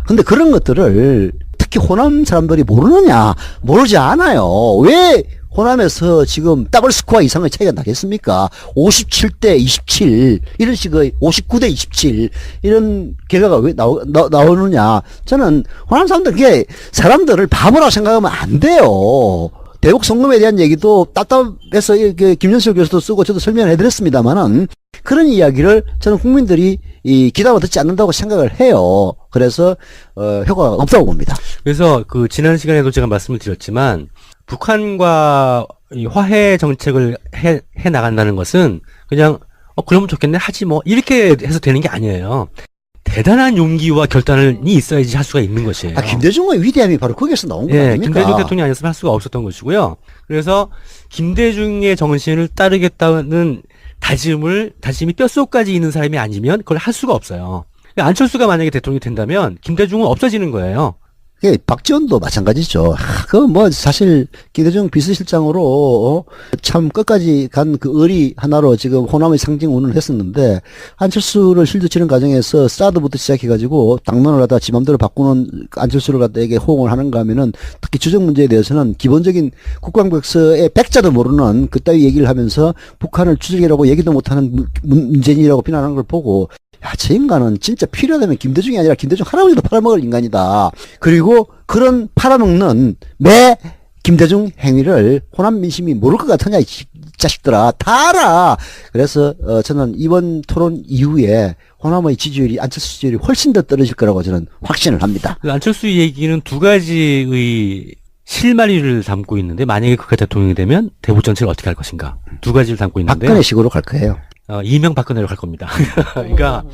S4: 근데 그런 것들을 특히 호남 사람들이 모르느냐? 모르지 않아요. 왜 호남에서 지금 더블 스코어 이상의 차이가 나겠습니까? 57대 27 이런 식의 59대 27 이런 결과가 왜 나오느냐? 저는 호남 사람들 그게 사람들을 바보라 생각하면 안 돼요. 대북 송금에 대한 얘기도 답답해서 김현철 교수도 쓰고 저도 설명을 해드렸습니다만은 그런 이야기를 저는 국민들이 귀담아 듣지 않는다고 생각을 해요. 그래서 효과가 없다고 봅니다.
S3: 그래서 그 지난 시간에도 제가 말씀을 드렸지만 북한과 이 화해 정책을 해 나간다는 것은 그냥 그러면 좋겠네 하지 뭐 이렇게 해서 되는 게 아니에요. 대단한 용기와 결단이 있어야지 할 수가 있는 것이에요.
S4: 김대중의 위대함이 바로 거기서 나온 거 아닙니까?
S3: 김대중 대통령이 아니었으면 할 수가 없었던 것이고요. 그래서 김대중의 정신을 따르겠다는 다짐이 뼛속까지 있는 사람이 아니면 그걸 할 수가 없어요. 안철수가 만약에 대통령이 된다면 김대중은 없어지는 거예요.
S4: 박지원도 마찬가지죠. 사실 김대중 비서실장으로 참 끝까지 간 그 의리 하나로 지금 호남의 상징 운운을 했었는데 안철수를 실드 치는 과정에서 사드부터 시작해가지고 당론을 갖다 지 맘대로 바꾸는 안철수를 갖다에게 호응을 하는가 하면은 특히 주적 문제에 대해서는 기본적인 국방백서의 백자도 모르는 그따위 얘기를 하면서 북한을 주적이라고 얘기도 못하는 문재인이라고 비난하는 걸 보고 저 인간은 진짜 필요하다면 김대중이 아니라 김대중 할아버지도 팔아먹을 인간이다. 그리고 그런 팔아먹는 매 김대중 행위를 호남 민심이 모를 것 같으냐 이 자식들아 다 알아. 그래서 저는 이번 토론 이후에 호남의 지지율이 안철수 지지율이 훨씬 더 떨어질 거라고 저는 확신을 합니다.
S3: 안철수 얘기는 두 가지의 실마리를 담고 있는데 만약에 그가 대통령이 되면 대북 정책을 어떻게 할 것인가 두 가지를 담고 있는데
S4: 박근혜식으로 갈 거예요.
S3: 이명박근혜로 갈 겁니다. 그러니까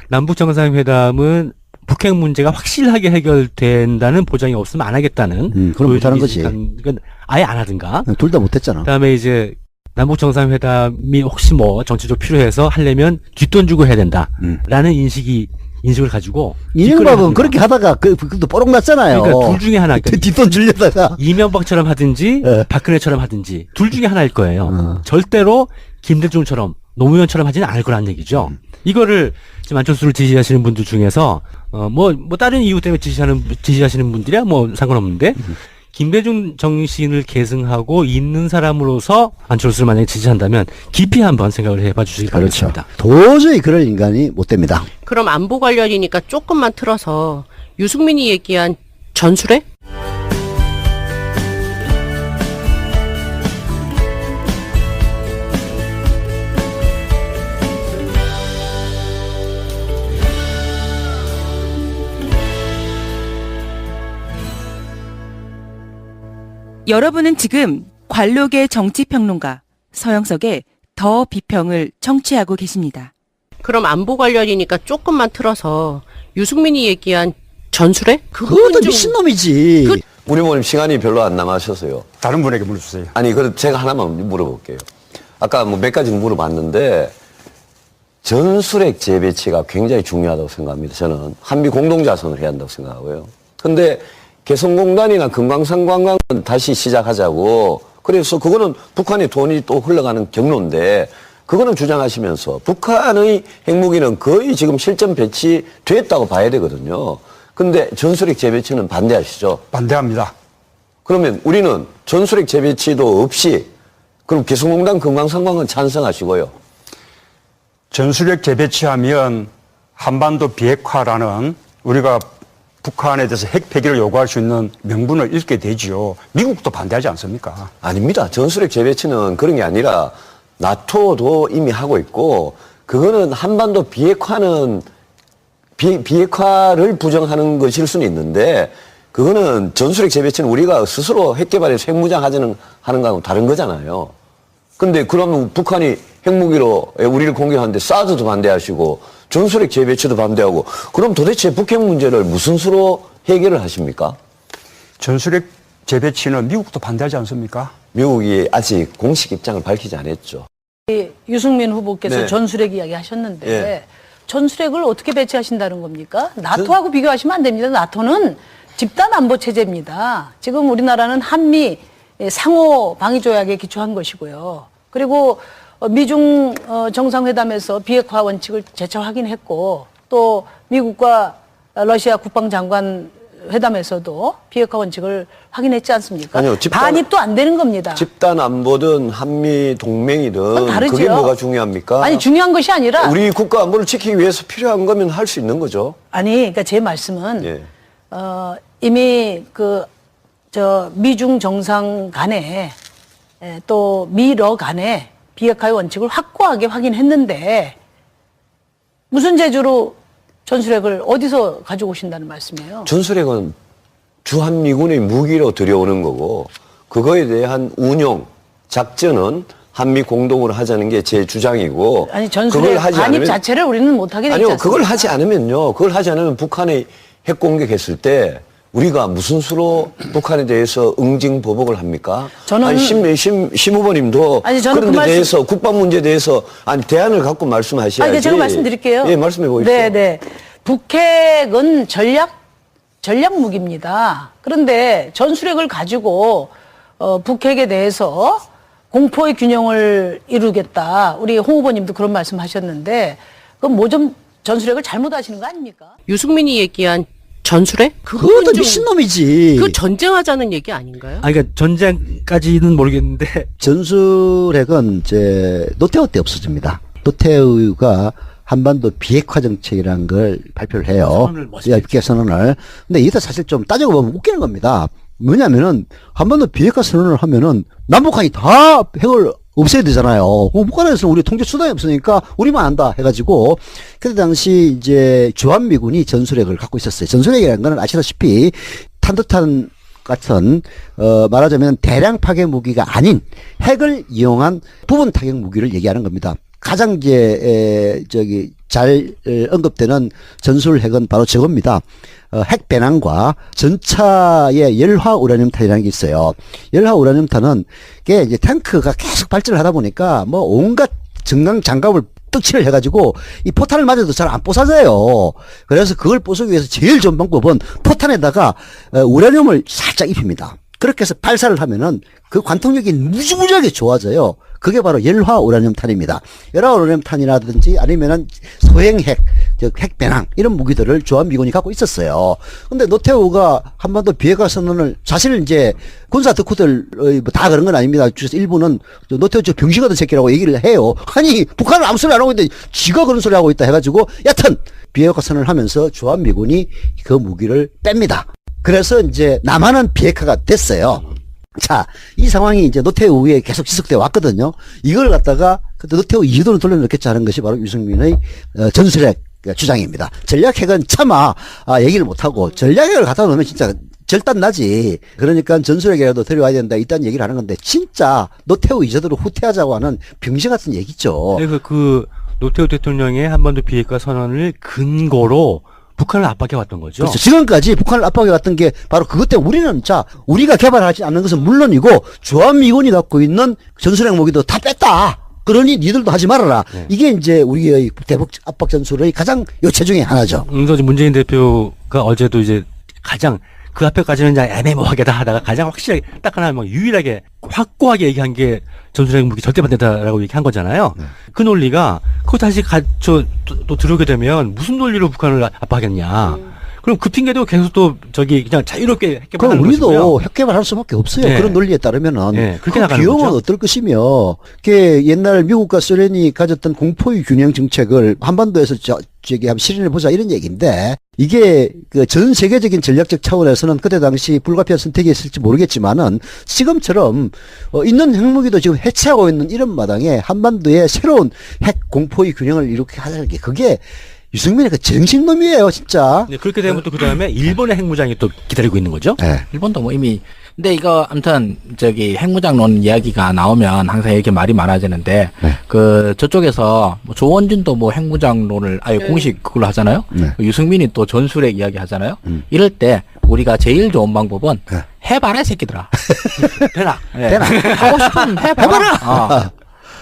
S3: 남북 정상회담은 북핵 문제가 확실하게 해결된다는 보장이 없으면 안 하겠다는.
S4: 그럼 못하는 거지.
S3: 그러니까 아예 안 하든가.
S4: 둘 다 못했잖아.
S3: 그다음에 이제 남북 정상회담이 혹시 뭐 정치적으로 필요해서 하려면 뒷돈 주고 해야 된다라는 인식을 가지고.
S4: 이명박은 그렇게 하다가 그것도 뽀록 났잖아요.
S3: 그러니까 둘 중에 하나.
S4: 뒷돈 주려다가.
S3: 이명박처럼 하든지 박근혜처럼 하든지 둘 중에 하나일 거예요. 절대로 김대중처럼 노무현처럼 하지는 않을 거란 얘기죠. 이거를 지금 안철수를 지지하시는 분들 중에서 다른 이유 때문에 지지하시는 분들이야 뭐 상관없는데 김대중 정신을 계승하고 있는 사람으로서 안철수를 만약에 지지한다면 깊이 한번 생각을 해봐 주시기 바랍니다.
S4: 도저히 그럴 인간이 못 됩니다.
S2: 그럼 안보 관련이니까 조금만 틀어서 유승민이 얘기한 전술핵?
S8: 여러분은 지금 관록의 정치평론가 서영석의 더 비평을 청취하고 계십니다.
S2: 그럼 안보 관련이니까 조금만 틀어서 유승민이 얘기한 전술핵?
S4: 그것도 미친놈이지.
S7: 우리 모님 시간이 별로 안 남으셔서요.
S5: 다른 분에게 물어주세요.
S7: 아니, 그럼 제가 하나만 물어볼게요. 아까 뭐 몇 가지 물어봤는데, 전술핵 재배치가 굉장히 중요하다고 생각합니다. 저는 한미 공동자선을 해야 한다고 생각하고요. 근데 개성공단이나 금강산 관광은 다시 시작하자고. 그래서 그거는 북한의 돈이 또 흘러가는 경로인데, 그거는 주장하시면서 북한의 핵무기는 거의 지금 실전 배치됐다고 봐야 되거든요. 근데 전술핵 재배치는 반대하시죠?
S5: 반대합니다.
S7: 그러면 우리는 전술핵 재배치도 없이 그럼 개성공단 금강산관은 찬성하시고요.
S5: 전술핵 재배치하면 한반도 비핵화라는 우리가 북한에 대해서 핵 폐기를 요구할 수 있는 명분을 잃게 되지요. 미국도 반대하지 않습니까?
S7: 아닙니다. 전술핵 재배치는 그런 게 아니라 나토도 이미 하고 있고 그거는 한반도 비핵화는 비핵화를 부정하는 것일 수는 있는데 그거는 전술핵 재배치는 우리가 스스로 핵 개발해서 핵무장 하는 거하고 다른 거잖아요. 근데 그러면 북한이 핵무기로 우리를 공격하는데 사드도 반대하시고 전술핵 재배치도 반대하고 그럼 도대체 북핵 문제를 무슨 수로 해결을 하십니까?
S5: 전술핵 재배치는 미국도 반대하지 않습니까?
S7: 미국이 아직 공식 입장을 밝히지 않았죠.
S9: 유승민 후보께서
S7: 네.
S9: 전술핵 이야기 하셨는데
S7: 예.
S9: 전술핵을 어떻게 배치하신다는 겁니까? 나토하고 비교하시면 안 됩니다. 나토는 집단 안보 체제입니다. 지금 우리나라는 한미 상호 방위 조약에 기초한 것이고요. 그리고 미중 정상회담에서 비핵화 원칙을 재차 확인했고 또 미국과 러시아 국방장관 회담에서도 비핵화 원칙을 확인했지 않습니까?
S7: 아니요,
S9: 반입도 안 되는 겁니다.
S7: 집단 안보든 한미 동맹이든
S9: 그건 다르죠.
S7: 그게 뭐가 중요합니까?
S9: 아니 중요한 것이 아니라
S7: 우리 국가 안보를 지키기 위해서 필요한 거면 할 수 있는 거죠.
S9: 아니 그러니까 제 말씀은
S7: 예.
S9: 이미 미중 정상 간에 또 미러 간에 비핵화의 원칙을 확고하게 확인했는데 무슨 재주로 전술핵을 어디서 가지고 오신다는 말씀이에요?
S7: 전술핵은 주한미군의 무기로 들여오는 거고 그거에 대한 운용, 작전은 한미 공동으로 하자는 게 제 주장이고
S9: 아니 전술핵 반입 자체를 우리는 못하게 되지
S7: 아니요,
S9: 않습니까?
S7: 그걸 하지 않으면요. 그걸 하지 않으면 북한이 핵 공격했을 때 우리가 무슨 수로 북한에 대해서 응징 보복을 합니까?
S9: 저는
S7: 아니, 심 후보님도
S9: 아니, 저는
S7: 그런
S9: 그
S7: 데
S9: 말씀-
S7: 대해서 국방 문제에 대해서 아니 대안을 갖고 말씀하셔야지.
S9: 아니, 제가 말씀드릴게요.
S7: 예, 말씀해 보십시오.
S9: 네. 북핵은 전략 무기입니다. 그런데 전술핵을 가지고 북핵에 대해서 공포의 균형을 이루겠다. 우리 홍 후보님도 그런 말씀하셨는데 그럼 뭐 좀 전술핵을 잘못하시는 거 아닙니까?
S2: 유승민이 얘기한 전술핵?
S4: 그것도 미친놈이지.
S2: 그 전쟁하자는 얘기 아닌가요?
S3: 아니, 그러니까 전쟁까지는 모르겠는데
S4: 전술핵은 노태우 때 없어집니다. 노태우가 한반도 비핵화 정책이라는 걸 발표를 해요.
S3: 선언을 멋있게
S4: 비핵화 선언을. 근데 이게 사실 좀 따지고 보면 웃기는 겁니다. 뭐냐면은 한반도 비핵화 선언을 하면은 남북한이 다 핵을 없애야 되잖아요. 북한에서는 우리 통제 수단이 없으니까 우리만 안다 해가지고 그때 당시 이제 주한미군이 전술핵을 갖고 있었어요. 전술핵이라는 거는 아시다시피 탄도탄 같은 말하자면 대량 파괴 무기가 아닌 핵을 이용한 부분 타격 무기를 얘기하는 겁니다. 가장 잘 언급되는 전술핵은 바로 저겁니다. 핵 배낭과 전차의 열화 우라늄 탄이라는 게 있어요. 열화 우라늄 탄은 게 이제 탱크가 계속 발전을 하다 보니까 뭐 온갖 정강 장갑을 떡칠을 해가지고 이 포탄을 맞아도 잘 안 뽀사져요. 그래서 그걸 뽀수기 위해서 제일 좋은 방법은 포탄에다가 우라늄을 살짝 입힙니다. 그렇게 해서 발사를 하면은 그 관통력이 무지무지하게 좋아져요. 그게 바로 열화 우라늄 탄입니다. 열화 우라늄 탄이라든지 아니면은 소행핵, 즉 핵배낭 이런 무기들을 주한미군이 갖고 있었어요. 근데 노태우가 한반도 비핵화 선언을 사실 이제 군사 덕후들 다 그런 건 아닙니다. 그래서 일부는 노태우 저 병신 같은 새끼라고 얘기를 해요. 아니 북한은 아무 소리 안 하고 있는데 지가 그런 소리 하고 있다 해가지고 여튼 비핵화 선언을 하면서 주한미군이 그 무기를 뺍니다. 그래서 이제 남한은 비핵화가 됐어요. 자, 이 상황이 이제 노태우 후에 계속 지속되어 왔거든요. 이걸 갖다가 그때 노태우 이주도를 돌려놓겠지 하는 것이 바로 유승민의 전술핵 주장입니다. 전략핵은 차마 얘기를 못하고 전략핵을 갖다 놓으면 진짜 절단 나지. 그러니까 전술핵이라도 데려와야 된다. 이딴 얘기를 하는 건데 진짜 노태우 이주도를 후퇴하자고 하는 병신 같은 얘기죠.
S3: 그래서 그 노태우 대통령의 한반도 비핵화 선언을 근거로 북한을 압박해왔던 거죠.
S4: 그렇죠. 지금까지 북한을 압박해왔던 게 바로 그것 때문에 우리는 우리가 개발하지 않는 것은 물론이고 주한미군이 갖고 있는 전술핵 무기도 다 뺐다. 그러니 니들도 하지 말아라.
S3: 네.
S4: 이게 이제 우리의 대북 압박 전술의 가장 요체 중에 하나죠.
S3: 그래서 문재인 대표가 어제도 이제 가장 그 앞에까지는 그냥 애매모호하게 다 하다가 가장 확실하게 딱 하나 뭐 유일하게 확고하게 얘기한 게 전술핵 무기 절대 반대다라고 얘기한 거잖아요. 그 논리가 그거 다시 또 들어오게 되면 무슨 논리로 북한을 압박하겠냐. 그럼 그 핑계도 계속 또 그냥 자유롭게 핵
S4: 그럼
S3: 개발하는
S4: 우리도
S3: 것이고요.
S4: 핵 개발할 수밖에 없어요.
S3: 네.
S4: 그런 논리에 따르면은
S3: 네, 그렇게
S4: 그
S3: 나가는
S4: 비용은
S3: 거죠.
S4: 어떨 것이며, 그 옛날 미국과 소련이 가졌던 공포의 균형 정책을 한반도에서 한번 실현해 보자 이런 얘기인데, 이게 그 전 세계적인 전략적 차원에서는 그때 당시 불가피한 선택이었을지 모르겠지만은 지금처럼 있는 핵무기도 지금 해체하고 있는 이런 마당에 한반도에 새로운 핵 공포의 균형을 이렇게 하자는 게 그게 유승민의 그 정신놈이에요, 진짜.
S3: 네, 그렇게 되면 또 그 다음에 일본의 핵무장이 또 기다리고 있는 거죠.
S4: 네.
S1: 일본도 뭐 이미 근데 이거 아무튼 핵무장론 이야기가 나오면 항상 이렇게 말이 많아지는데
S4: 네.
S1: 그 저쪽에서 뭐 조원진도 뭐 핵무장론을 아예 공식 그걸로 하잖아요.
S4: 네.
S1: 유승민이 또 전술핵 이야기 하잖아요. 이럴 때 우리가 제일 좋은 방법은
S4: 네.
S1: 해봐라 이 새끼들아.
S3: 되나?
S1: 네. 하고 싶으면 해봐라.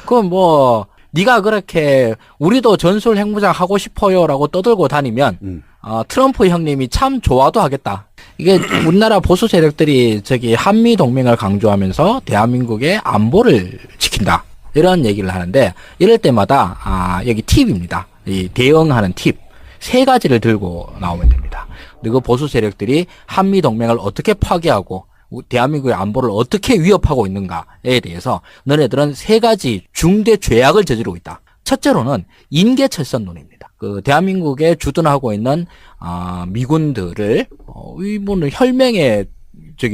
S1: 그럼 뭐 네가 그렇게 우리도 전술 핵무장 하고 싶어요라고 떠들고 다니면 트럼프 형님이 참 좋아도 하겠다. 이게 우리나라 보수 세력들이 한미 동맹을 강조하면서 대한민국의 안보를 지킨다 이런 얘기를 하는데 이럴 때마다 여기 팁입니다. 이 대응하는 팁 3가지를 들고 나오면 됩니다. 그리고 보수 세력들이 한미 동맹을 어떻게 파괴하고 대한민국의 안보를 어떻게 위협하고 있는가에 대해서 너네들은 3가지 중대 죄악을 저지르고 있다. 첫째로는 인계철선론입니다. 그 대한민국에 주둔하고 있는 미군들을 이분은 혈맹의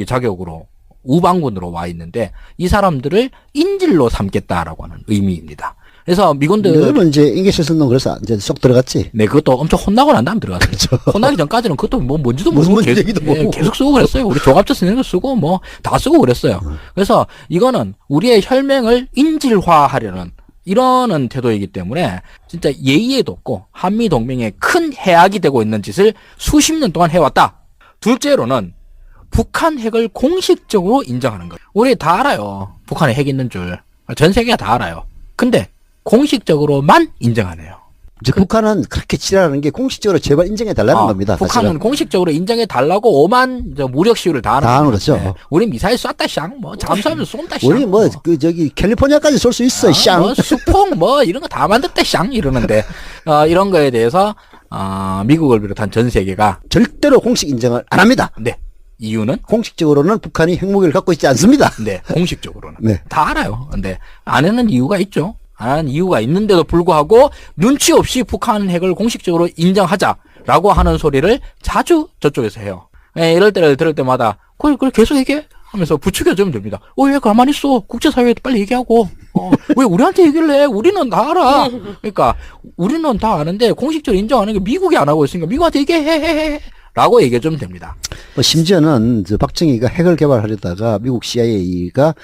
S1: 자격으로 우방군으로 와 있는데 이 사람들을 인질로 삼겠다라고 하는 의미입니다. 그래서 미군들
S4: 여러분 이제 인계철선론 그래서 이제 쏙 들어갔지.
S1: 네, 그것도 엄청 혼나고 난 다음에 들어갔어요. 혼나기 전까지는 그것도 뭐 뭔지도
S4: 무슨
S1: 모르고
S4: 얘기도 모르고.
S1: 계속 쓰고 그랬어요. 우리 조갑자 쓰는 거 쓰고 뭐 다 쓰고 그랬어요. 그래서 이거는 우리의 혈맹을 인질화하려는 이러는 태도이기 때문에 진짜 예의에도 없고 한미 동맹에 큰 해악이 되고 있는 짓을 수십 년 동안 해왔다. 둘째로는 북한 핵을 공식적으로 인정하는 거예요. 우리 다 알아요. 북한에 핵 있는 줄. 전 세계가 다 알아요. 근데 공식적으로만 인정하네요.
S4: 이제 북한은 그렇게 지랄하는 게 공식적으로 제발 인정해 달라는 겁니다.
S1: 북한은
S4: 사실은.
S1: 공식적으로 인정해 달라고 오만 무력 시위를 다 하는
S4: 다 하는 거죠.
S1: 우리 미사일 쐈다 샹, 뭐 잠수하면 쏜다 샹.
S4: 우리 캘리포니아까지 쏠 수 있어, 샹.
S1: 뭐 수폭 뭐 이런 거 다 만들었다 샹 이러는데 이런 거에 대해서 미국을 비롯한 전 세계가
S4: 절대로 공식 인정을 안 합니다.
S1: 네. 이유는
S4: 공식적으로는 북한이 핵무기를 갖고 있지 않습니다.
S1: 네, 공식적으로는
S4: 네.
S1: 다 알아요. 근데 안 하는 이유가 있죠. 안 하는 이유가 있는데도 불구하고 눈치 없이 북한 핵을 공식적으로 인정하자라고 하는 소리를 자주 저쪽에서 해요. 네, 이럴 때를 들을 때마다 그걸 계속 얘기해 하면서 부추겨주면 됩니다. 왜 가만히 있어? 국제사회에 빨리 얘기하고 왜 우리한테 얘기를 해? 우리는 다 알아. 그러니까 우리는 다 아는데 공식적으로 인정하는 게 미국이 안 하고 있으니까 미국한테 얘기해 라고 얘기해 주면 됩니다.
S4: 심지어는 박정희가 핵을 개발하려다가 미국 CIA가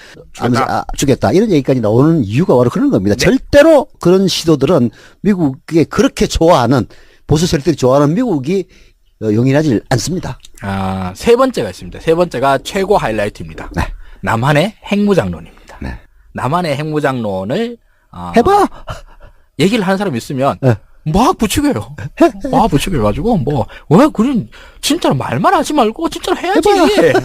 S4: 주겠다 이런 얘기까지 나오는 이유가 바로 그런 겁니다.
S1: 네.
S4: 절대로 그런 시도들은 미국에 그렇게 좋아하는 보수 세력들이 좋아하는 미국이 용인하지 않습니다.
S1: 3번째가 있습니다. 3번째가 최고 하이라이트입니다.
S4: 네.
S1: 남한의 핵무장론입니다.
S4: 네.
S1: 남한의 핵무장론을
S4: 해봐.
S1: 얘기를 하는 사람이 있으면
S4: 네.
S1: 막 부추겨요. 막 부추겨가지고 왜 그런 진짜로 말만 하지 말고 진짜로 해야지.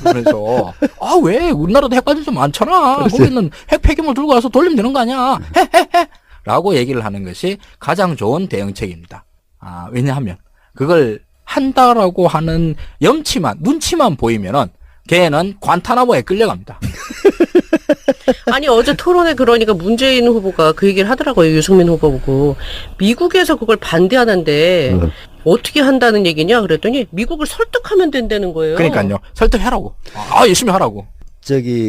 S1: 그러면서 왜 우리나라도 핵가진수 많잖아.
S4: 그렇지.
S1: 거기는 핵 폐기물 들고 와서 돌리면 되는 거 아니야. 해. 라고 얘기를 하는 것이 가장 좋은 대응책입니다. 왜냐하면 그걸 한다라고 하는 눈치만 보이면은 걔는 관타나모에 끌려갑니다.
S2: 아니 어제 토론에 그러니까 문재인 후보가 그 얘기를 하더라고요. 유승민 후보 보고 미국에서 그걸 반대하는데 어떻게 한다는 얘기냐 그랬더니 미국을 설득하면 된다는 거예요.
S1: 그러니까요. 설득하라고. 열심히 하라고.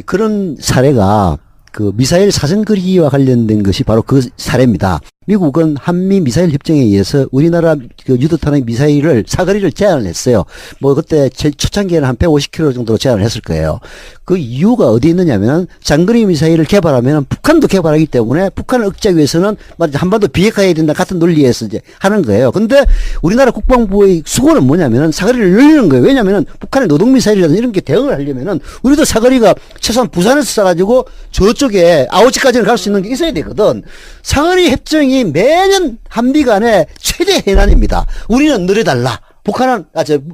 S4: 그런 사례가 그 미사일 사전 그리기와 관련된 것이 바로 그 사례입니다. 미국은 한미 미사일 협정에 의해서 우리나라 그 유도탄핵 미사일을 사거리를 제한을 했어요. 뭐 그때 초창기에는 한 150km 정도로 제한을 했을 거예요. 그 이유가 어디 있느냐면 장거리 미사일을 개발하면 북한도 개발하기 때문에 북한을 억제하기 위해서는 한반도 비핵화해야 된다 같은 논리에서 이제 하는 거예요. 근데 우리나라 국방부의 수고는 뭐냐면은 사거리를 열리는 거예요. 왜냐면은 북한의 노동 미사일이라든지 이런 게 대응을 하려면은 우리도 사거리가 최소한 부산에서 쏴가지고 저쪽에 아오치까지는 갈 수 있는 게 있어야 되거든. 사거리 협정이 매년 한미 간의 최대 해난입니다. 우리는 늘어달라.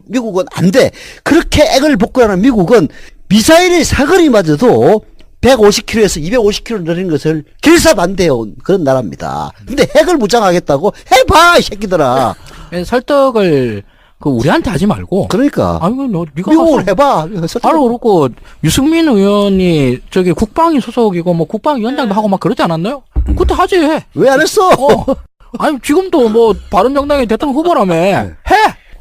S4: 미국은 안 돼. 그렇게 액을 복구하는 미국은 미사일의 사거리마저도 150km에서 250km 늘리는 것을 결사반대해온 그런 나라입니다. 근데 핵을 무장하겠다고 해봐, 이 새끼들아.
S1: 설득을 우리한테 하지 말고.
S4: 그러니까.
S1: 아니, 너, 네가
S4: 미국을 해봐.
S1: 바로 그렇고, 유승민 의원이 국방위 소속이고, 국방위원장도 하고 막 그러지 않았나요? 그때 하지.
S4: 왜 안 했어?
S1: 아니, 지금도 바른정당의 대통령 후보라며. 해!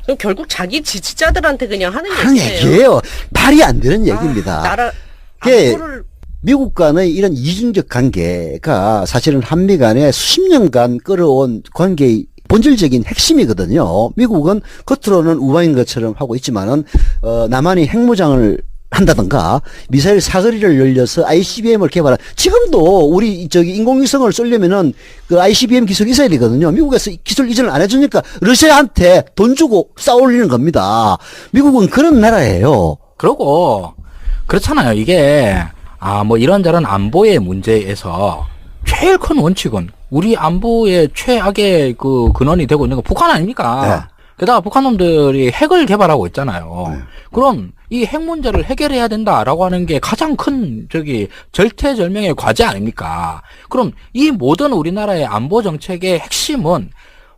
S2: 그럼 결국 자기 지지자들한테 그냥 하는
S4: 하는 얘기예요. 말이 안 되는 얘기입니다.
S2: 나라,
S4: 그게
S2: 안보를
S4: 미국 간의 이런 이중적 관계가 사실은 한미 간에 수십 년간 끌어온 관계의 본질적인 핵심이거든요. 미국은 겉으로는 우방인 것처럼 하고 있지만은 남한이 핵무장을 한다든가 미사일 사거리를 열려서 ICBM을 개발한 지금도 우리 인공위성을 쏘려면은 그 ICBM 기술이 있어야 되거든요. 미국에서 기술 이전을 안 해주니까 러시아한테 돈 주고 싸올리는 겁니다. 미국은 그런 나라예요.
S1: 그러고 그렇잖아요. 이게 이런저런 안보의 문제에서 제일 큰 원칙은 우리 안보의 최악의 근원이 되고 있는 건 북한 아닙니까?
S4: 네.
S1: 게다가 북한 놈들이 핵을 개발하고 있잖아요. 그럼 이 핵 문제를 해결해야 된다라고 하는 게 가장 큰 절체절명의 과제 아닙니까? 그럼 이 모든 우리나라의 안보 정책의 핵심은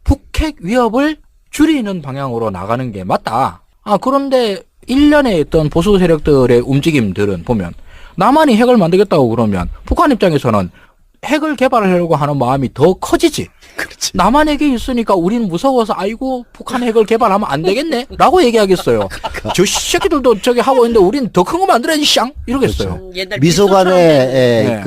S1: 북핵 위협을 줄이는 방향으로 나가는 게 맞다. 그런데 일련의 어떤 보수 세력들의 움직임들은 보면 남한이 핵을 만들겠다고 그러면 북한 입장에서는 핵을 개발하려고 하는 마음이 더 커지지.
S4: 그렇지.
S1: 남한에게 있으니까 우린 무서워서 아이고 북한 핵을 개발하면 안 되겠네 라고 얘기하겠어요. 저 새끼들도 하고 있는데 우린 더 큰 거 만들어야지 샹 이러겠어요.
S2: 옛날
S4: 미소간에
S1: 네.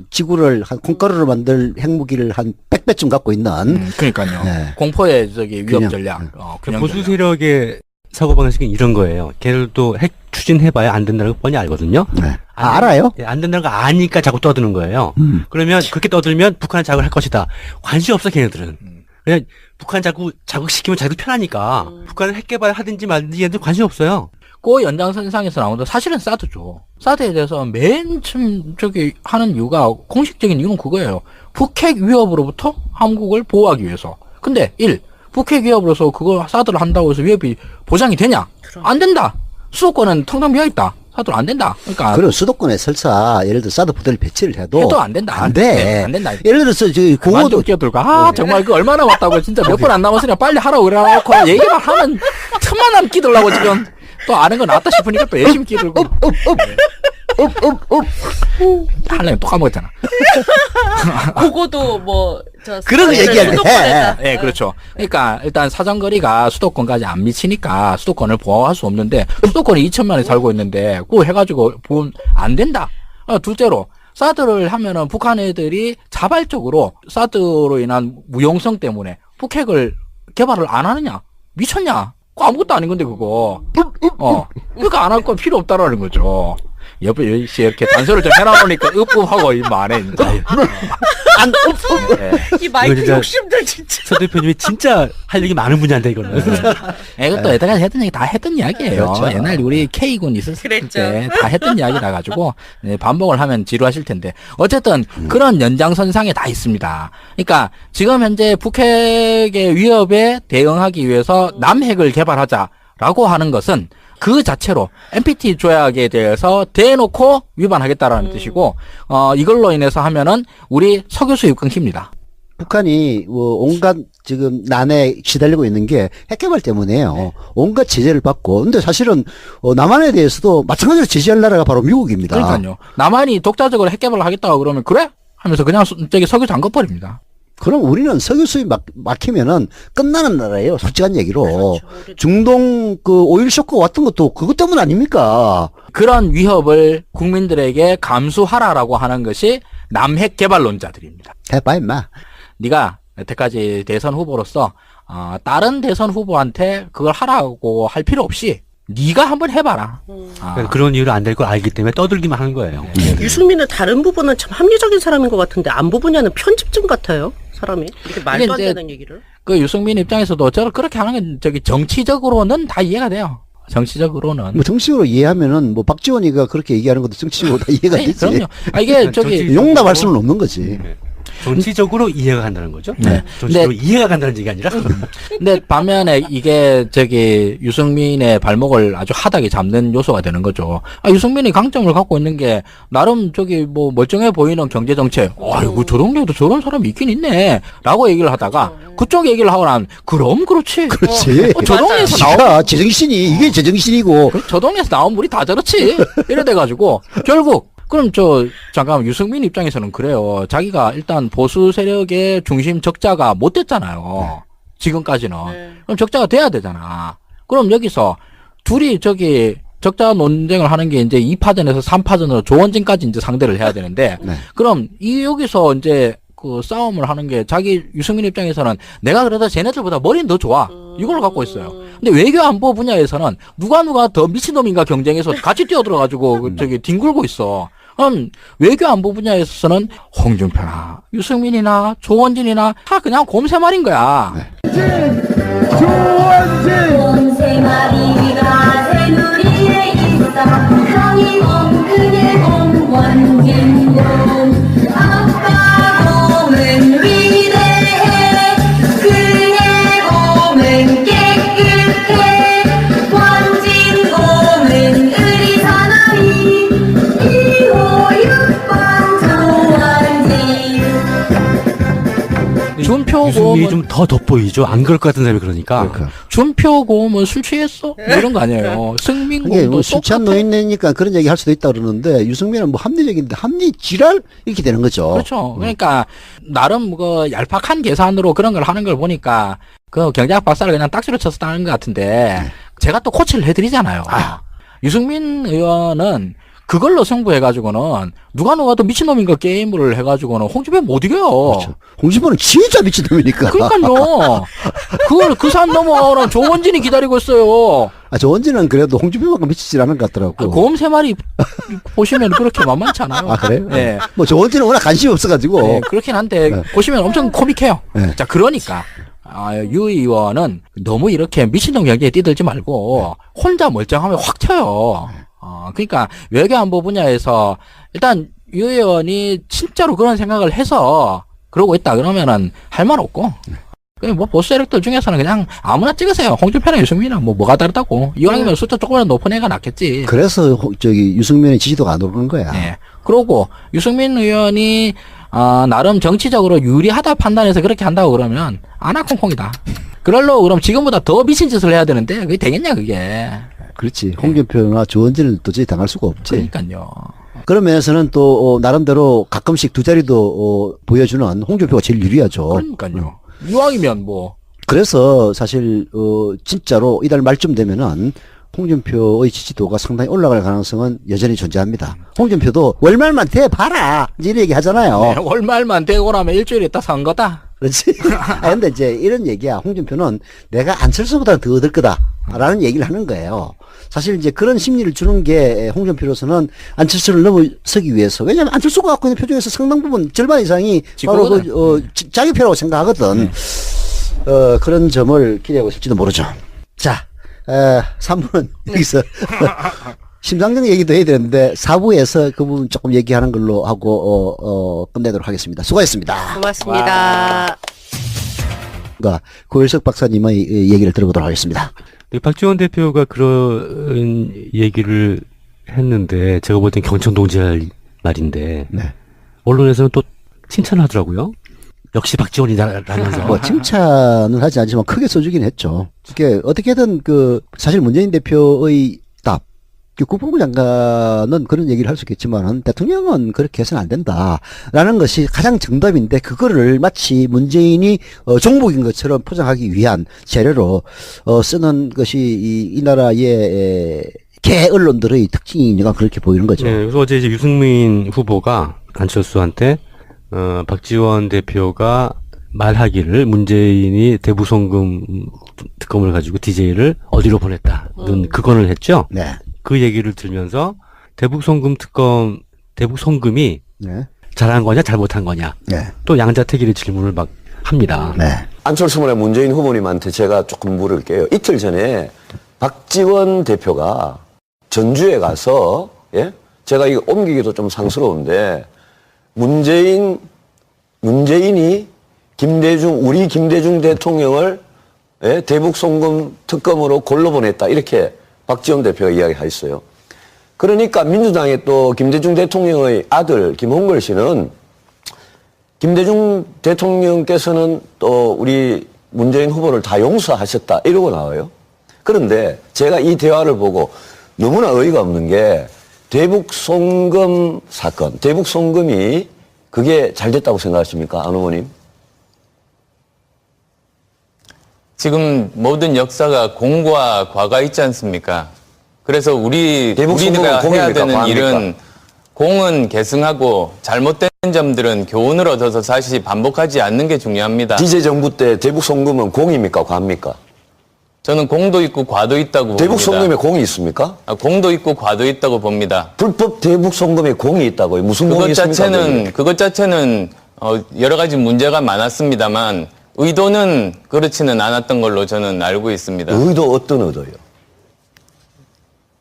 S4: 지구를 한 콩가루로 만들 핵무기를 한 100배쯤 갖고 있는
S1: 그러니까요.
S4: 네.
S1: 공포의 위협
S4: 그냥,
S1: 전략. 균형
S3: 보수
S1: 전략.
S3: 세력의 사고방식은 이런 거예요. 걔들도 핵 추진해봐야 안 된다는 거 뻔히 알거든요.
S4: 네. 알아요?
S3: 네, 안 된다는 거 아니까 자꾸 떠드는 거예요. 그러면 그렇게 떠들면 북한은 자극을 할 것이다. 관심 없어 걔네들은. 그냥 북한 자극시키면 자기들 편하니까 북한은 핵 개발 하든지 말든지 얘네들 관심 없어요.
S1: 그 연장선상에서 나오는데 사실은 사드죠. 사드에 대해서 맨 처음 하는 이유가 공식적인 이유는 그거예요. 북핵 위협으로부터 한국을 보호하기 위해서. 근데 북핵 위협으로서 그거 사드를 한다고 해서 위협이 보장이 되냐? 안 된다. 수도권은 텅텅 비어있다. 사드로 안 된다. 그러니까.
S4: 그럼 수도권에 설사 예를 들어 사드 부대를 배치를 해도
S1: 안 된다.
S4: 안 돼.
S1: 네, 안 된다.
S4: 예를 들어서 공호도
S1: 뛰어들고 정말 그 얼마나 왔다고 진짜 몇 번 안 남았으니까 빨리 하라고 그래놓고 얘기만 하면 틈만 안 끼들라고 지금 또 아는 거 낫다 싶으니까 또 열심히 끼들고. 하려면 또 까먹었잖아.
S2: 그거도
S4: 그런 거 얘기할 때 해.
S1: 네, 그렇죠. 그러니까 일단 사정거리가 수도권까지 안 미치니까 수도권을 보호할 수 없는데 수도권이 2천만이 살고 있는데 그거 해가지고 보면 안 된다. 둘째로 사드를 하면은 북한 애들이 자발적으로 사드로 인한 무용성 때문에 북핵을 개발을 안 하느냐? 미쳤냐? 그거 아무것도 아닌 건데 그거. 그러니까 안 할 건 필요 없다라는 거죠. 옆에 이렇게 단서를 좀 해놔놓으니까 읍읍하고 말해.
S2: 이 마이크
S3: 진짜
S2: 욕심들 진짜.
S3: 서 대표님이 진짜 할 얘기 많은 분야인데 이거는.
S1: 이것도 여태까지 했던 얘기 다 했던 이야기예요.
S4: 그렇죠.
S1: 옛날 우리 K군 있었을
S2: 그랬죠.
S1: 때 다 했던 이야기라 가지고 반복을 하면 지루하실 텐데 어쨌든 그런 연장선상에 다 있습니다. 그러니까 지금 현재 북핵의 위협에 대응하기 위해서 남핵을 개발하자라고 하는 것은 그 자체로 NPT 조약에 대해서 대놓고 위반하겠다라는 뜻이고 이걸로 인해서 하면은 우리 석유 수입 끊깁니다.
S4: 북한이 온갖 지금 난에 시달리고 있는 게 핵개발 때문에요. 온갖 제재를 받고. 근데 사실은 남한에 대해서도 마찬가지로 제재할 나라가 바로 미국입니다.
S1: 그러니까요. 남한이 독자적으로 핵개발을 하겠다고 그러면 그래? 하면서 그냥 석유 잠궈버립니다.
S4: 그럼 우리는 석유 수입 막히면은 끝나는 나라예요. 솔직한 얘기로.
S2: 그렇죠.
S4: 중동 오일 쇼크 왔던 것도 그것 때문 아닙니까?
S1: 그런 위협을 국민들에게 감수하라라고 하는 것이 남핵 개발론자들입니다.
S4: 해봐 임마.
S1: 네가 여태까지 대선 후보로서 다른 대선 후보한테 그걸 하라고 할 필요 없이 네가 한번 해봐라.
S3: 그러니까 그런 이유로 안 될 걸 알기 때문에 떠들기만 하는 거예요.
S2: 유승민은 다른 부분은 참 합리적인 사람인 것 같은데 안보 분야는 편집증 같아요. 사람이 이렇게 말도 안
S1: 이제
S2: 되는 얘기를.
S1: 그 유승민 입장에서도 저를 그렇게 하는 건 저기 정치적으로는 다 이해가 돼요. 정치적으로는.
S4: 뭐 정치적으로 이해하면은 뭐 박지원이가 그렇게 얘기하는 것도 정치적으로 다 이해가
S1: 아니,
S4: 되지.
S1: 그럼요. 이게 저기
S4: 용납할 수는 없는 거지.
S3: 정치적으로 이해가 간다는 거죠.
S1: 네.
S3: 정치적으로 이해가 간다는 얘기 아니라.
S1: 근데 반면에 이게 저기 유승민의 발목을 아주 하닥에 잡는 요소가 되는 거죠. 유승민이 강점을 갖고 있는 게 나름 저기 뭐 멀쩡해 보이는 경제 정책. 아이고 저 동네에도 저런 사람이 있긴 있네라고 얘기를 하다가 그쪽 얘기를 하고 나면 그럼 그렇지.
S4: 그렇지.
S1: 저 동네에서
S4: 진짜 제정신이 이게 제정신이고.
S1: 저 동네에서 나온 물이 다 저렇지. 이래 돼가지고 결국 그럼 잠깐 유승민 입장에서는 그래요. 자기가 일단 보수 세력의 중심 적자가 못 됐잖아요. 지금까지는. 그럼 적자가 돼야 되잖아. 그럼 여기서 둘이 저기 적자 논쟁을 하는 게 이제 2파전에서 3파전으로 조원진까지 이제 상대를 해야 되는데 그럼 여기서 이제 그 싸움을 하는 게 자기 유승민 입장에서는 내가 그래도 쟤네들보다 머리는 더 좋아. 이걸 갖고 있어요. 근데 외교 안보 분야에서는 누가 더 미친놈인가 경쟁해서 같이 뛰어들어가지고 저기 뒹굴고 있어. 외교 안보 분야에서는 홍준표나 유승민이나 조원진이나 다 그냥 곰새말인 거야.
S10: 곰새마리가 새누리에 있어 형이 곰 그네 곰 원진 곰 아빠 곰은 위대해 그네 곰은 깨끗해 원진 곰은 의리사나이 2호 6번 조원진.
S3: 유승민이 좀 더 돋보이죠. 안 그럴 것 같은 사람이 그러니까.
S1: 준표곰은 술 취했어? 뭐 이런 거 아니에요. 승민곰도
S4: 뭐 술 취한 노인네니까 그런 얘기 할 수도 있다 그러는데 유승민은 뭐 합리적인데 합리 지랄 이렇게 되는 거죠.
S1: 그렇죠. 그러니까 나름 그 얄팍한 계산으로 그런 걸 하는 걸 보니까 그 경제학 박사를 그냥 딱지로 쳐서 따는 것 같은데 제가 또 코치를 해드리잖아요. 유승민 의원은 그걸로 승부해가지고는 누가 더 미친놈인 거 게임을 해가지고는 홍준표 못 이겨요.
S4: 그렇죠. 홍준표는 진짜 미친놈이니까.
S1: 그러니까요. 그 산 넘어오는 조원진이 기다리고 있어요.
S4: 조원진은 그래도 홍준표만큼 미치질 않은 것 같더라고.
S1: 곰 세 마리 보시면 그렇게 만만치 않아요.
S4: 그래요?
S1: 네.
S4: 뭐 조원진은 워낙 관심이 없어가지고.
S1: 네, 그렇긴 한데 보시면 엄청 코믹해요. 자, 그러니까 유 의원은 너무 이렇게 미친놈 경기에 뛰들지 말고 혼자 멀쩡하면 확 튀어요. 그러니까 외교 안보 분야에서 일단 유 의원이 진짜로 그런 생각을 해서 그러고 있다 그러면은 할 말 없고. 뭐 보수 세력들 중에서는 그냥 아무나 찍으세요. 홍준표나 유승민이랑 뭐가 다르다고. 이왕이면 숫자 조금이라도 높은 애가 낫겠지.
S4: 그래서 저기 유승민의 지지도가 안 오르는 거야.
S1: 네. 그러고 유승민 의원이 나름 정치적으로 유리하다 판단해서 그렇게 한다고 그러면 아나콩콩이다. 그럴로 그럼 지금보다 더 미친 짓을 해야 되는데 그게 되겠냐 그게.
S4: 그렇지. 홍준표나 조원진을 도저히 당할 수가 없지.
S1: 그러니까요.
S4: 그런 면에서는 또 나름대로 가끔씩 두 자리도 보여주는 홍준표가 제일 유리하죠.
S1: 그러니까요. 이왕이면 뭐.
S4: 그래서 사실 진짜로 이달 말쯤 되면은 홍준표의 지지도가 상당히 올라갈 가능성은 여전히 존재합니다. 홍준표도 월말만 돼봐라 이런 얘기 하잖아요.
S1: 네, 월말만 되고 나면 일주일에 딱 산 거다.
S4: 그렇지. 근데 이제 이런 얘기야. 홍준표는 내가 안철수보다 더 얻을 거다라는 얘기를 하는 거예요. 사실 이제 그런 심리를 주는 게 홍준표로서는 안철수를 넘어서기 위해서. 왜냐하면 안철수가 갖고 있는 표 중에서 상당 부분 절반 이상이 바로 자기 표라고 생각하거든. 그런 점을 기대하고 있을지도 모르죠. 자, 3부는 여기서 심상정 얘기도 해야 되는데 4부에서 그 부분 조금 얘기하는 걸로 하고 끝내도록 하겠습니다. 수고하셨습니다.
S2: 고맙습니다.
S4: 고일석 박사님의 얘기를 들어보도록 하겠습니다.
S3: 박지원 대표가 그런 얘기를 했는데 제가 볼 땐 경청동지할 말인데 언론에서는 또 칭찬을 하더라고요. 역시 박지원이다라면서.
S4: 뭐 칭찬은 하지 않지만 크게 써주긴 했죠. 이게 어떻게든 사실 문재인 대표의 답, 국방부 장관은 그런 얘기를 할 수 있겠지만 대통령은 그렇게 해서는 안 된다라는 것이 가장 정답인데 그거를 마치 문재인이 종북인 것처럼 포장하기 위한 재료로 쓰는 것이 이 나라의 개 언론들의 특징이니까 그렇게 보이는 거죠.
S3: 네, 그래서 어제 이제 유승민 후보가 안철수한테 박지원 대표가 말하기를 문재인이 대북송금 특검을 가지고 DJ를 어디로 보냈다는 그건을 했죠.
S4: 네.
S3: 그 얘기를 들면서 대북송금 특검, 대북송금이
S4: 네.
S3: 잘한 거냐 잘못한 거냐
S4: 네.
S3: 또 양자택일의 질문을 막 합니다.
S4: 네.
S7: 안철수 문화 문재인 후보님한테 제가 조금 물을게요. 이틀 전에 박지원 대표가 전주에 가서, 예? 제가 이거 옮기기도 좀 상스러운데, 문재인이 우리 김대중 대통령을, 예? 대북 송금 특검으로 골로 보냈다. 이렇게 박지원 대표가 이야기했어요. 그러니까 민주당의 또 김대중 대통령의 아들 김홍걸 씨는 김대중 대통령께서는 또 우리 문재인 후보를 다 용서하셨다 이러고 나와요. 그런데 제가 이 대화를 보고 너무나 어이가 없는 게 대북 송금 사건, 대북 송금이 그게 잘 됐다고 생각하십니까, 안 후보님?
S6: 지금 모든 역사가 공과 과가 있지 않습니까? 그래서
S7: 대북 송금은
S6: 우리가 해야
S7: 공입니까,
S6: 되는
S7: 과입니까?
S6: 일은 공은 계승하고 잘못된 점들은 교훈을 얻어서 다시 반복하지 않는 게 중요합니다.
S7: DJ 정부 때 대북 송금은 공입니까, 과입니까?
S6: 저는 공도 있고 과도 있다고
S7: 대북
S6: 봅니다.
S7: 송금에 공이 있습니까?
S6: 공도 있고 과도 있다고 봅니다.
S7: 불법 대북 송금에 공이 있다고요? 무슨 공이 있습니까?
S6: 그것 자체는 여러 가지 문제가 많았습니다만 의도는 그렇지는 않았던 걸로 저는 알고 있습니다.
S7: 의도 어떤 의도요?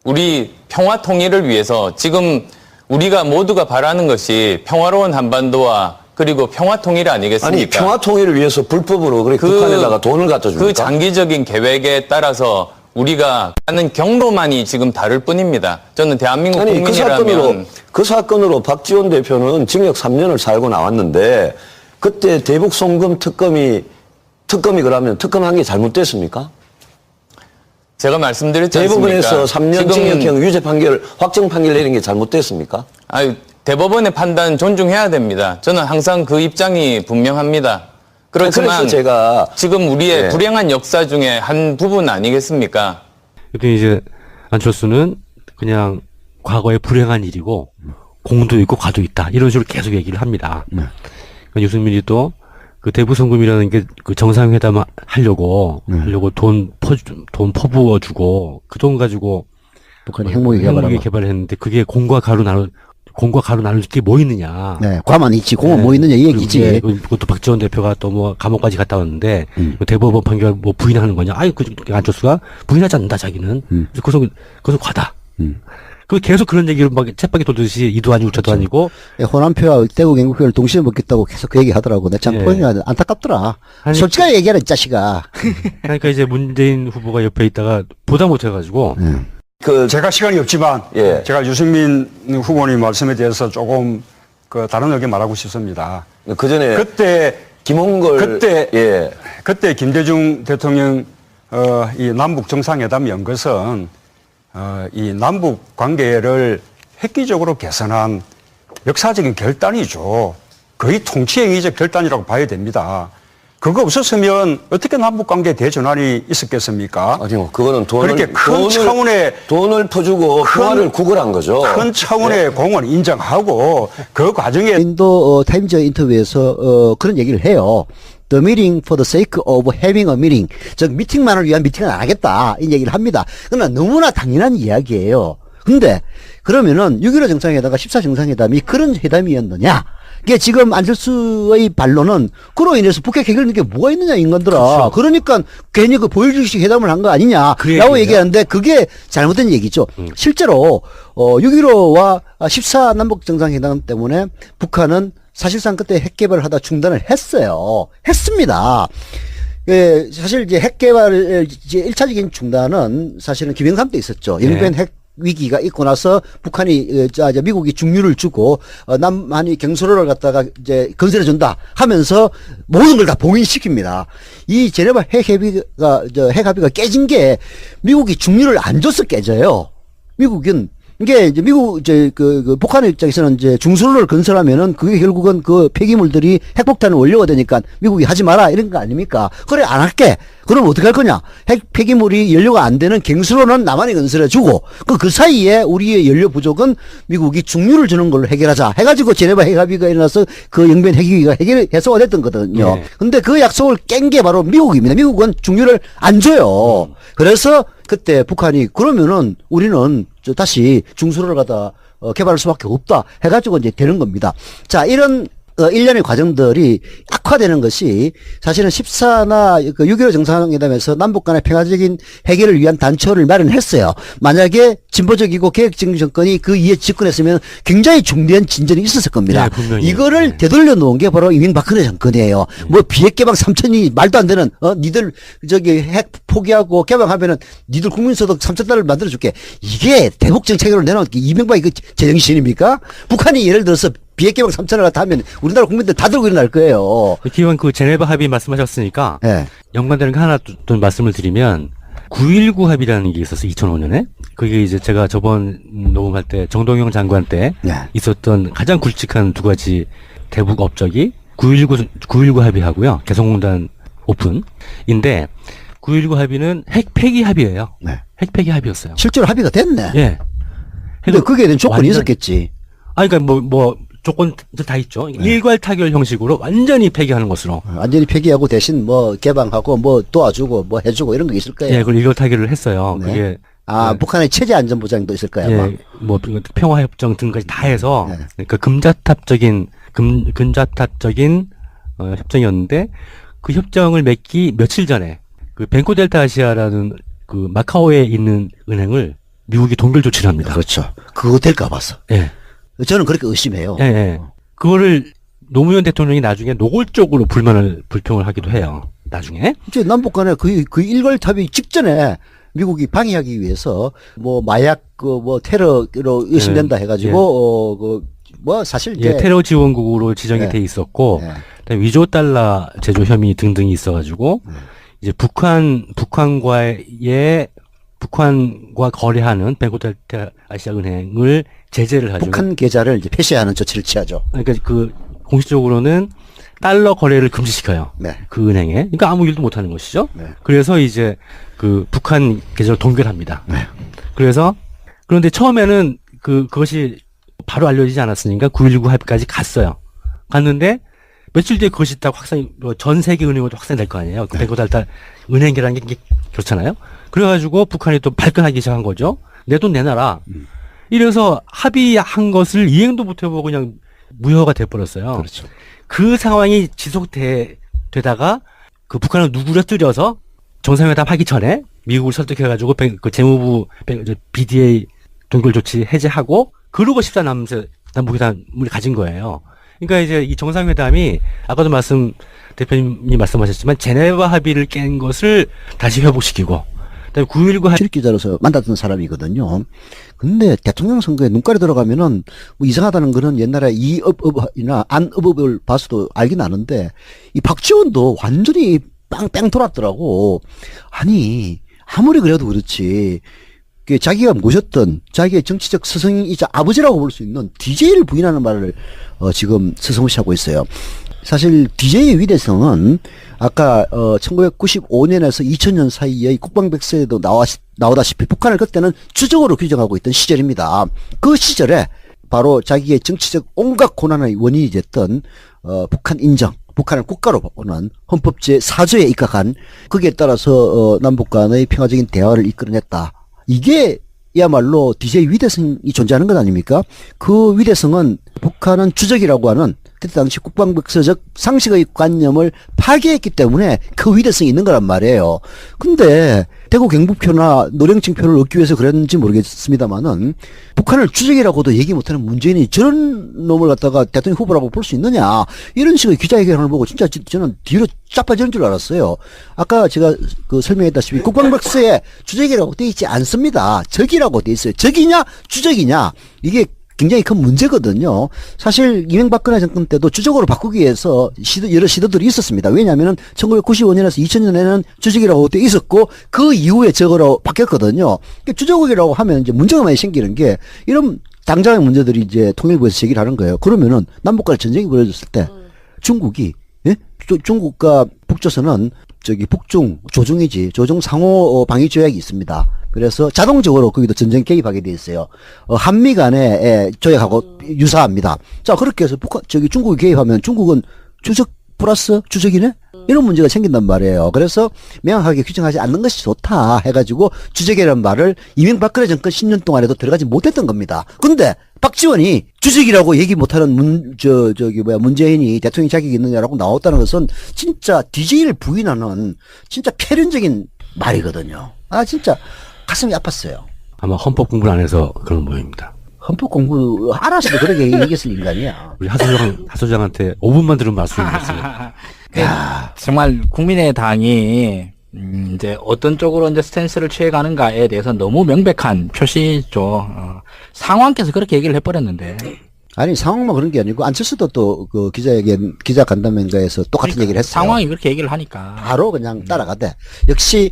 S6: 우리 평화 통일을 위해서 지금 우리가 모두가 바라는 것이 평화로운 한반도와 그리고 평화 통일 아니겠습니까?
S7: 아니, 평화 통일을 위해서 불법으로 그렇게 북한에다가 돈을 갖다 줍니까?
S6: 그 장기적인 계획에 따라서 우리가 하는 경로만이 지금 다를 뿐입니다. 저는 대한민국
S7: 아니,
S6: 국민이라면
S7: 그 사건으로 박지원 대표는 징역 3년을 살고 나왔는데 그때 대북 송금 특검이 그러면 특검한 게 잘못됐습니까?
S6: 제가 말씀드렸지 않습니까?
S7: 대법원에서 3년 징역형 유죄 판결, 확정 판결 내린 게 잘못됐습니까?
S6: 아유, 대법원의 판단 존중해야 됩니다. 저는 항상 그 입장이 분명합니다. 그렇지만
S7: 그래서 제가
S6: 지금 우리의
S7: 네.
S6: 불행한 역사 중에 한 부분 아니겠습니까?
S3: 그때 이제 안철수는 그냥 과거의 불행한 일이고 공도 있고 과도 있다 이런 식으로 계속 얘기를 합니다. 그러니까 유승민이 또 그 대북송금이라는 게 그 정상회담 하려고 돈 퍼부어 주고 그 돈 가지고
S4: 북한이 핵무기
S3: 개발을 했는데 그게 공과 가로 나눌 게 뭐 있느냐.
S4: 네. 과만 있지, 공은 뭐 있느냐 이 얘기지.
S3: 그것도 박지원 대표가 또 뭐 감옥까지 갔다 왔는데 대법원 판결 뭐 부인하는 거냐. 아이 그 안철수가 부인하지 않는다 자기는. 그래서 그것은 과다. 그 계속 그런 얘기를 막 쳇바퀴 돌듯이 이도 아니고 저도 아니고.
S4: 호남표와 대구 경북표를 동시에 먹겠다고 계속 그 얘기하더라고. 내가 참 안타깝더라.
S3: 아니,
S4: 솔직하게 얘기하라 이 자식아.
S3: 그러니까 이제 문재인 후보가 옆에 있다가 보다 못해가지고.
S5: 제가 시간이 없지만
S7: 예.
S5: 제가 유승민 후보님 말씀에 대해서 조금 그 다른 의견 말하고 싶습니다.
S7: 그 전에
S5: 그때 그때 김대중 대통령 이 남북 정상회담 연 것은 이 남북 관계를 획기적으로 개선한 역사적인 결단이죠. 거의 통치행위적 결단이라고 봐야 됩니다. 그거 없었으면 어떻게 남북 관계 대전환이 있었겠습니까?
S7: 아니요, 그거는
S5: 그렇게 큰 차원의
S7: 돈을 퍼주고 평화를 구걸한 거죠.
S5: 큰 차원의 공헌 인정하고 그 과정에
S4: 인도 타임즈 인터뷰에서 그런 얘기를 해요. The meeting for the sake of having a meeting. 즉 미팅만을 위한 미팅은 안 하겠다. 이 얘기를 합니다. 그러나 너무나 당연한 이야기예요. 근데 그러면은 6.15 정상회담과 14 정상회담이 그런 회담이었느냐? 이게 지금 안철수의 반론은 그로 인해서 북핵 해결하는 게 뭐가 있느냐 인간들아.
S3: 그렇죠.
S4: 그러니까 괜히 그 보일주식 회담을 한 거 아니냐라고 얘기하는데 그게 잘못된 얘기죠. 실제로 6.15와 14 남북 정상회담 때문에 북한은 사실상 그때 핵 개발을 하다 중단을 했어요. 했습니다. 예, 사실 이제 핵 개발 이제 1차적인 중단은 사실은 김영삼 때 있었죠. 영변 핵 위기가 있고 나서 북한이 미국이 중류를 주고 남한이 경솔호를 갖다가 이제 건설해 준다 하면서 모든 걸 다 봉인시킵니다. 이 제네바 핵 합의가 깨진 게 미국이 중류를 안 줘서 깨져요. 미국은 이게 이제 미국 이제 그 북한의 입장에서는 이제 중수로를 건설하면은 그게 결국은 그 폐기물들이 핵폭탄의 원료가 되니까 미국이 하지 마라 이런 거 아닙니까? 그래 안 할게. 그럼 어떻게 할 거냐? 핵 폐기물이 연료가 안 되는 갱수로는 남한이 건설해 주고 그 사이에 우리의 연료 부족은 미국이 중류를 주는 걸로 해결하자 해가지고 제네바 핵합의가 일어나서 그 영변 핵위기가 해소가 됐던 거거든요.
S3: 네.
S4: 근데 그 약속을 깬 게 바로 미국입니다. 미국은 중류를 안 줘요. 그래서 그때 북한이 그러면은 우리는 다시 중수로를 갖다 개발할 수밖에 없다 해가지고 이제 되는 겁니다. 자, 이런 일련의 과정들이 악화되는 것이 사실은 14나 6.15 정상회담에서 남북 간의 평화적인 해결을 위한 단초를 마련했어요. 만약에 진보적이고 계획적인 정권이 그 이에 집권했으면 굉장히 중대한 진전이 있었을 겁니다.
S3: 네, 분명히.
S4: 이거를
S3: 네.
S4: 되돌려 놓은 게 바로 이명박근혜 정권이에요. 뭐 비핵 개방 3천이 말도 안 되는 니들 저기 핵 포기하고 개방하면은 니들 국민소득 3,000달러를 만들어 줄게. 이게 대북 정책으로 내놓은 게 이명박이 그 제정신입니까? 북한이 예를 들어서 비핵 개방 3천을 갖다 하면 우리나라 국민들 다 들고 일어날 거예요.
S3: 기왕 그 제네바 합의 말씀하셨으니까
S4: 예.
S3: 연관되는 거 하나 또 말씀을 드리면 9.19 합의라는 게 있었어요. 2005년에. 그게 이제 제가 저번 녹음할 때 정동영 장관 때
S4: 네.
S3: 있었던 가장 굵직한 두 가지 대북 업적이 9.19 합의하고요. 개성공단 오픈인데 9.19 합의는 핵 폐기 합의예요.
S4: 네.
S3: 핵 폐기 합의였어요.
S4: 실제로 합의가 됐네.
S3: 예.
S4: 근데 그게 대한 조건이
S3: 완전-
S4: 있었겠지.
S3: 아, 그러니까 뭐 조건들 다 있죠. 일괄 타결 형식으로 완전히 폐기하는 것으로.
S4: 완전히 폐기하고 대신 뭐 개방하고 뭐 도와주고 뭐 해주고 이런 거 있을 거예요.
S3: 예, 그걸 일괄 타결을 했어요.
S4: 네.
S3: 그게
S4: 아,
S3: 네.
S4: 북한의 체제 안전 보장도 있을 거야. 아마.
S3: 예, 뭐 평화협정 등까지 다 해서
S4: 네.
S3: 그러니까 금자탑적인 협정이었는데 그 협정을 맺기 며칠 전에 그 벤코델타 아시아라는 그 마카오에 있는 은행을 미국이 동결 조치를 합니다.
S4: 그렇죠. 그거 될까 봐서.
S3: 예,
S4: 저는 그렇게 의심해요.
S3: 예, 예. 그거를 노무현 대통령이 나중에 노골적으로 불평을 하기도 해요. 나중에.
S4: 이제 남북 간에 그 일괄 합의 직전에 미국이 방해하기 위해서 뭐 마약 뭐 테러로 의심된다 해가지고 뭐 사실 이제
S3: 예, 테러 지원국으로 지정이
S4: 예.
S3: 돼 있었고
S4: 예.
S3: 그다음에 위조 달러 제조 혐의 등등이 있어가지고 이제 북한과 거래하는 벤코델타 아시아은행을 제재를 하죠.
S4: 북한 계좌를 이제 폐쇄하는 조치를 취하죠.
S3: 그러니까 그 공식적으로는 달러 거래를 금지시켜요.
S4: 네.
S3: 그 은행에. 그러니까 아무 일도 못 하는 것이죠.
S4: 네.
S3: 그래서 이제 그 북한 계좌를 동결합니다.
S4: 네.
S3: 그래서 그런데 처음에는 그것이 바로 알려지지 않았으니까 9.19 합의까지 갔어요. 갔는데 며칠 뒤에 그것이 딱 전 세계 은행으로 확산이 될 거 아니에요. 그 벤코델타 은행이라는 게 그렇잖아요. 그래가지고 북한이 또 발끈하기 시작한 거죠. 내 돈 내놔라. 이래서 합의한 것을 이행도 못 해보고 그냥 무효가 돼버렸어요.
S4: 그렇죠.
S3: 그 상황이 지속되다가 그 북한을 누그러뜨려서 정상회담 하기 전에 미국을 설득해가지고 그 재무부 BDA 동결 조치 해제하고 그러고 14남북회담을 가진 거예요. 그러니까 이제 이 정상회담이 아까도 대표님이 말씀하셨지만 제네바 합의를 깬 것을 다시 회복시키고 그다음에 9.19 합의
S4: 출입기자로서 만났던 사람이거든요. 근데 대통령 선거에 눈가리 들어가면은 뭐 이상하다는 거는 옛날에 이업이나 안업을 봐서도 알긴 아는데 이 박지원도 완전히 빵빵 돌았더라고. 아니 아무리 그래도 그렇지 그 자기가 모셨던 자기의 정치적 스승이자 아버지라고 볼 수 있는 DJ를 부인하는 말을 지금 스승무시하고 있어요. 사실 DJ의 위대성은 아까 1995년에서 2000년 사이의 국방백서에도 나오다시피 북한을 그때는 주적으로 규정하고 있던 시절입니다. 그 시절에 바로 자기의 정치적 온갖 고난의 원인이 됐던 북한 인정, 북한을 국가로 보는 헌법 제4조에 입각한 거기에 따라서 남북 간의 평화적인 대화를 이끌어냈다. 이게 야말로 DJ 위대성이 존재하는 것 아닙니까? 그 위대성은 북한은 주적이라고 하는 그때 당시 국방백서적 상식의 관념을 파괴했기 때문에 그 위대성이 있는 거란 말이에요. 근데 대구 경북표나 노령층표를 얻기 위해서 그랬는지 모르겠습니다만은 북한을 주적이라고도 얘기 못하는 문재인이 저런 놈을 갖다가 대통령 후보라고 볼 수 있느냐 이런 식의 기자회견을 보고 진짜 저는 뒤로 자빠지는 줄 알았어요. 아까 제가 설명했다시피 국방백서에 주적이라고 돼 있지 않습니다. 적이라고 돼 있어요. 적이냐 주적이냐 이게 굉장히 큰 문제거든요. 사실 이명박근혜 정권 때도 주적으로 바꾸기 위해서 여러 시도들이 있었습니다. 왜냐하면 1995년에서 2000년에는 주적이라고 돼 있었고 그 이후에 적으로 바뀌었거든요. 그러니까 주적이라고 하면 이제 문제가 많이 생기는 게 이런 당장의 문제들이 이제 통일부에서 제기를 하는 거예요. 그러면은 남북 간에 전쟁이 벌어졌을 때 중국이 예? 중국과 북조선은 저기 북중 조중이지 조중 상호 방위 조약이 있습니다. 그래서 자동적으로 거기도 전쟁 개입하게 돼 있어요. 한미 간의 조약하고 유사합니다. 자 그렇게 해서 중국이 개입하면 중국은 주적 플러스 주적이네? 이런 문제가 생긴단 말이에요. 그래서 명확하게 규정하지 않는 것이 좋다 해가지고 주적이라는 말을 이명박근혜 정권 10년 동안에도 들어가지 못했던 겁니다. 근데 박지원이 주적이라고 얘기 못하는 문재인이 대통령 자격이 있느냐라고 나왔다는 것은 진짜 DJ를 부인하는 진짜 패륜적인 말이거든요. 아 진짜 가슴이 아팠어요.
S3: 아마 헌법 공부를 안 해서 그런 모양입니다.
S4: 헌법 공부 알아서도 그렇게 얘기했을 인간이야.
S3: 우리 하소장한테 5분만 들으면 알 수 있는 거였어요.
S1: 정말 국민의당이 이제 어떤 쪽으로 이제 스탠스를 취해가는가에 대해서 너무 명백한 표시죠. 상황께서 그렇게 얘기를 해버렸는데.
S4: 아니 상황만 그런 게 아니고 안철수도 또 그 기자 간담회에서 똑같은 얘기를 했어요.
S1: 상황이 그렇게 얘기를 하니까
S4: 바로 그냥 따라가대. 역시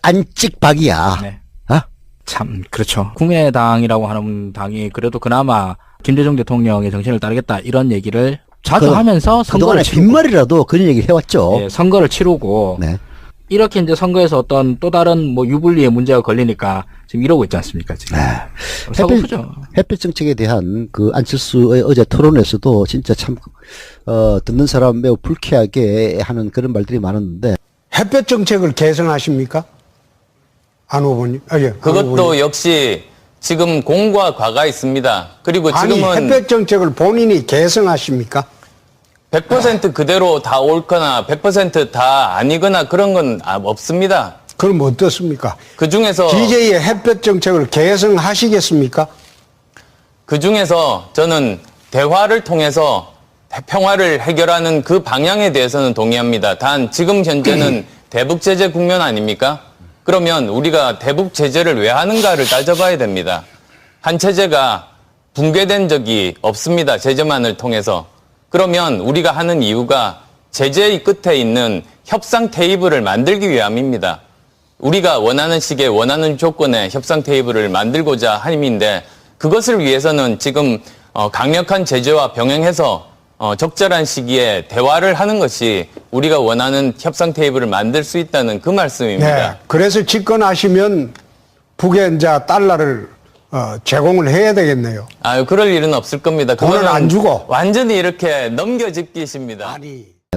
S4: 안찍박이야.
S1: 네. 참 그렇죠. 국민의당이라고 하는 당이 그래도 그나마 김대중 대통령의 정신을 따르겠다 이런 얘기를 자주 하면서 선거를
S4: 그동안에 빈말이라도 그런 얘기를 해왔죠.
S1: 네, 선거를 치르고
S4: 네.
S1: 이렇게 이제 선거에서 어떤 또 다른 뭐 유불리의 문제가 걸리니까 지금 이러고 있지 않습니까 지금. 서글프죠.
S4: 햇볕 정책에 대한 그 안철수의 어제 토론에서도 진짜 참 듣는 사람 매우 불쾌하게 하는 그런 말들이 많았는데.
S11: 햇볕 정책을 개선하십니까? 안 후보님. 예.
S6: 그것도 역시 지금 공과 과가 있습니다. 그리고 지금은
S11: 아니 햇볕 정책을 본인이 개선하십니까?
S6: 100% 그대로 다 옳거나 100% 다 아니거나 그런 건 없습니다.
S11: 그럼 어떻습니까?
S6: 그 중에서
S11: DJ의 햇볕 정책을 개선하시겠습니까?
S6: 그 중에서 저는 대화를 통해서 평화를 해결하는 그 방향에 대해서는 동의합니다. 단 지금 현재는 대북 제재 국면 아닙니까? 그러면 우리가 대북 제재를 왜 하는가를 따져봐야 됩니다. 한 체제가 붕괴된 적이 없습니다. 제재만을 통해서. 그러면 우리가 하는 이유가 제재의 끝에 있는 협상 테이블을 만들기 위함입니다. 우리가 원하는 시기에 원하는 조건의 협상 테이블을 만들고자 함인데 그것을 위해서는 지금 강력한 제재와 병행해서 적절한 시기에 대화를 하는 것이 우리가 원하는 협상 테이블을 만들 수 있다는 그 말씀입니다.
S11: 네. 그래서 집권하시면 북에 이제 달러를 제공을 해야 되겠네요.
S6: 그럴 일은 없을 겁니다.
S11: 돈을 안 주고
S6: 완전히 이렇게 넘겨짓기십니다.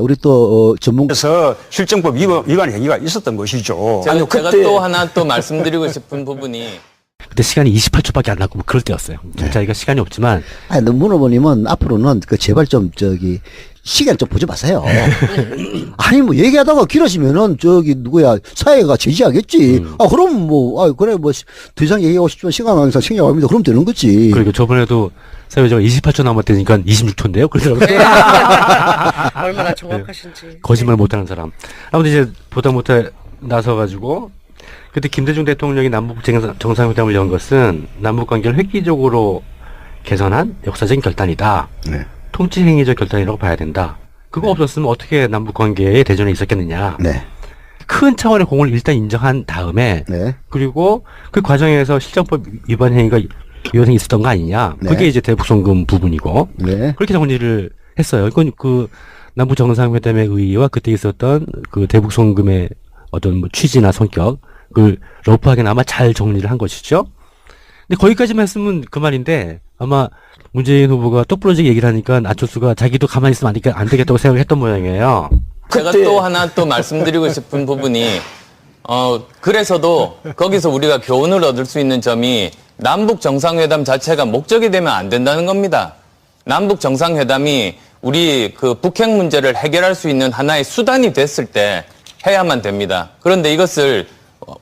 S4: 우리 또
S5: 그래서 실정법 위반 행위가 있었던 것이죠.
S6: 제가 또 하나 또 말씀드리고 싶은 부분이
S3: 그때 시간이 28초밖에 안 남고 뭐 그럴 때였어요. 저희가 시간이 없지만.
S4: 아니, 문 후보님은 앞으로는 제발 좀 시간 좀 보지 마세요. 아니 뭐 얘기하다가 길어지면은 사회가 제지하겠지. 그럼 그래 더 이상 얘기하고 싶지만 시간 항상 생략합니다. 그럼 되는 거지.
S3: 그리고 저번에도 사회자가 28초 남았다니까 26초인데요. 그러더라고요.
S2: 얼마나 정확하신지.
S3: 거짓말 못하는 사람. 아무튼 이제 보다 못해 나서가지고 그때 김대중 대통령이 남북 정상회담을 연 것은 남북 관계를 획기적으로 개선한 역사적인 결단이다.
S4: 네.
S3: 통치행위적 결단이라고 봐야 된다. 그거 없었으면 어떻게 남북 관계에 대전에 있었겠느냐.
S4: 네.
S3: 큰 차원의 공을 일단 인정한 다음에
S4: 네.
S3: 그리고 그 과정에서 실정법 위반 행위가 위헌이 있었던 거 아니냐.
S4: 네.
S3: 그게 이제 대북송금 부분이고
S4: 네.
S3: 그렇게 정리를 했어요. 이건 그 남북 정상회담의 의의와 그때 있었던 그 대북송금의 어떤 취지나 성격 그 러프하게나마 잘 정리를 한 것이죠. 근데 거기까지만 했으면 그만인데 아마 문재인 후보가 똑부러지게 얘기를 하니까 안철수가 자기도 가만히 있으면 안 되겠다고 생각을 했던 모양이에요.
S6: 제가 또 하나 또 말씀드리고 싶은 부분이 그래서도 거기서 우리가 교훈을 얻을 수 있는 점이 남북 정상회담 자체가 목적이 되면 안 된다는 겁니다. 남북 정상회담이 우리 그 북핵 문제를 해결할 수 있는 하나의 수단이 됐을 때 해야만 됩니다. 그런데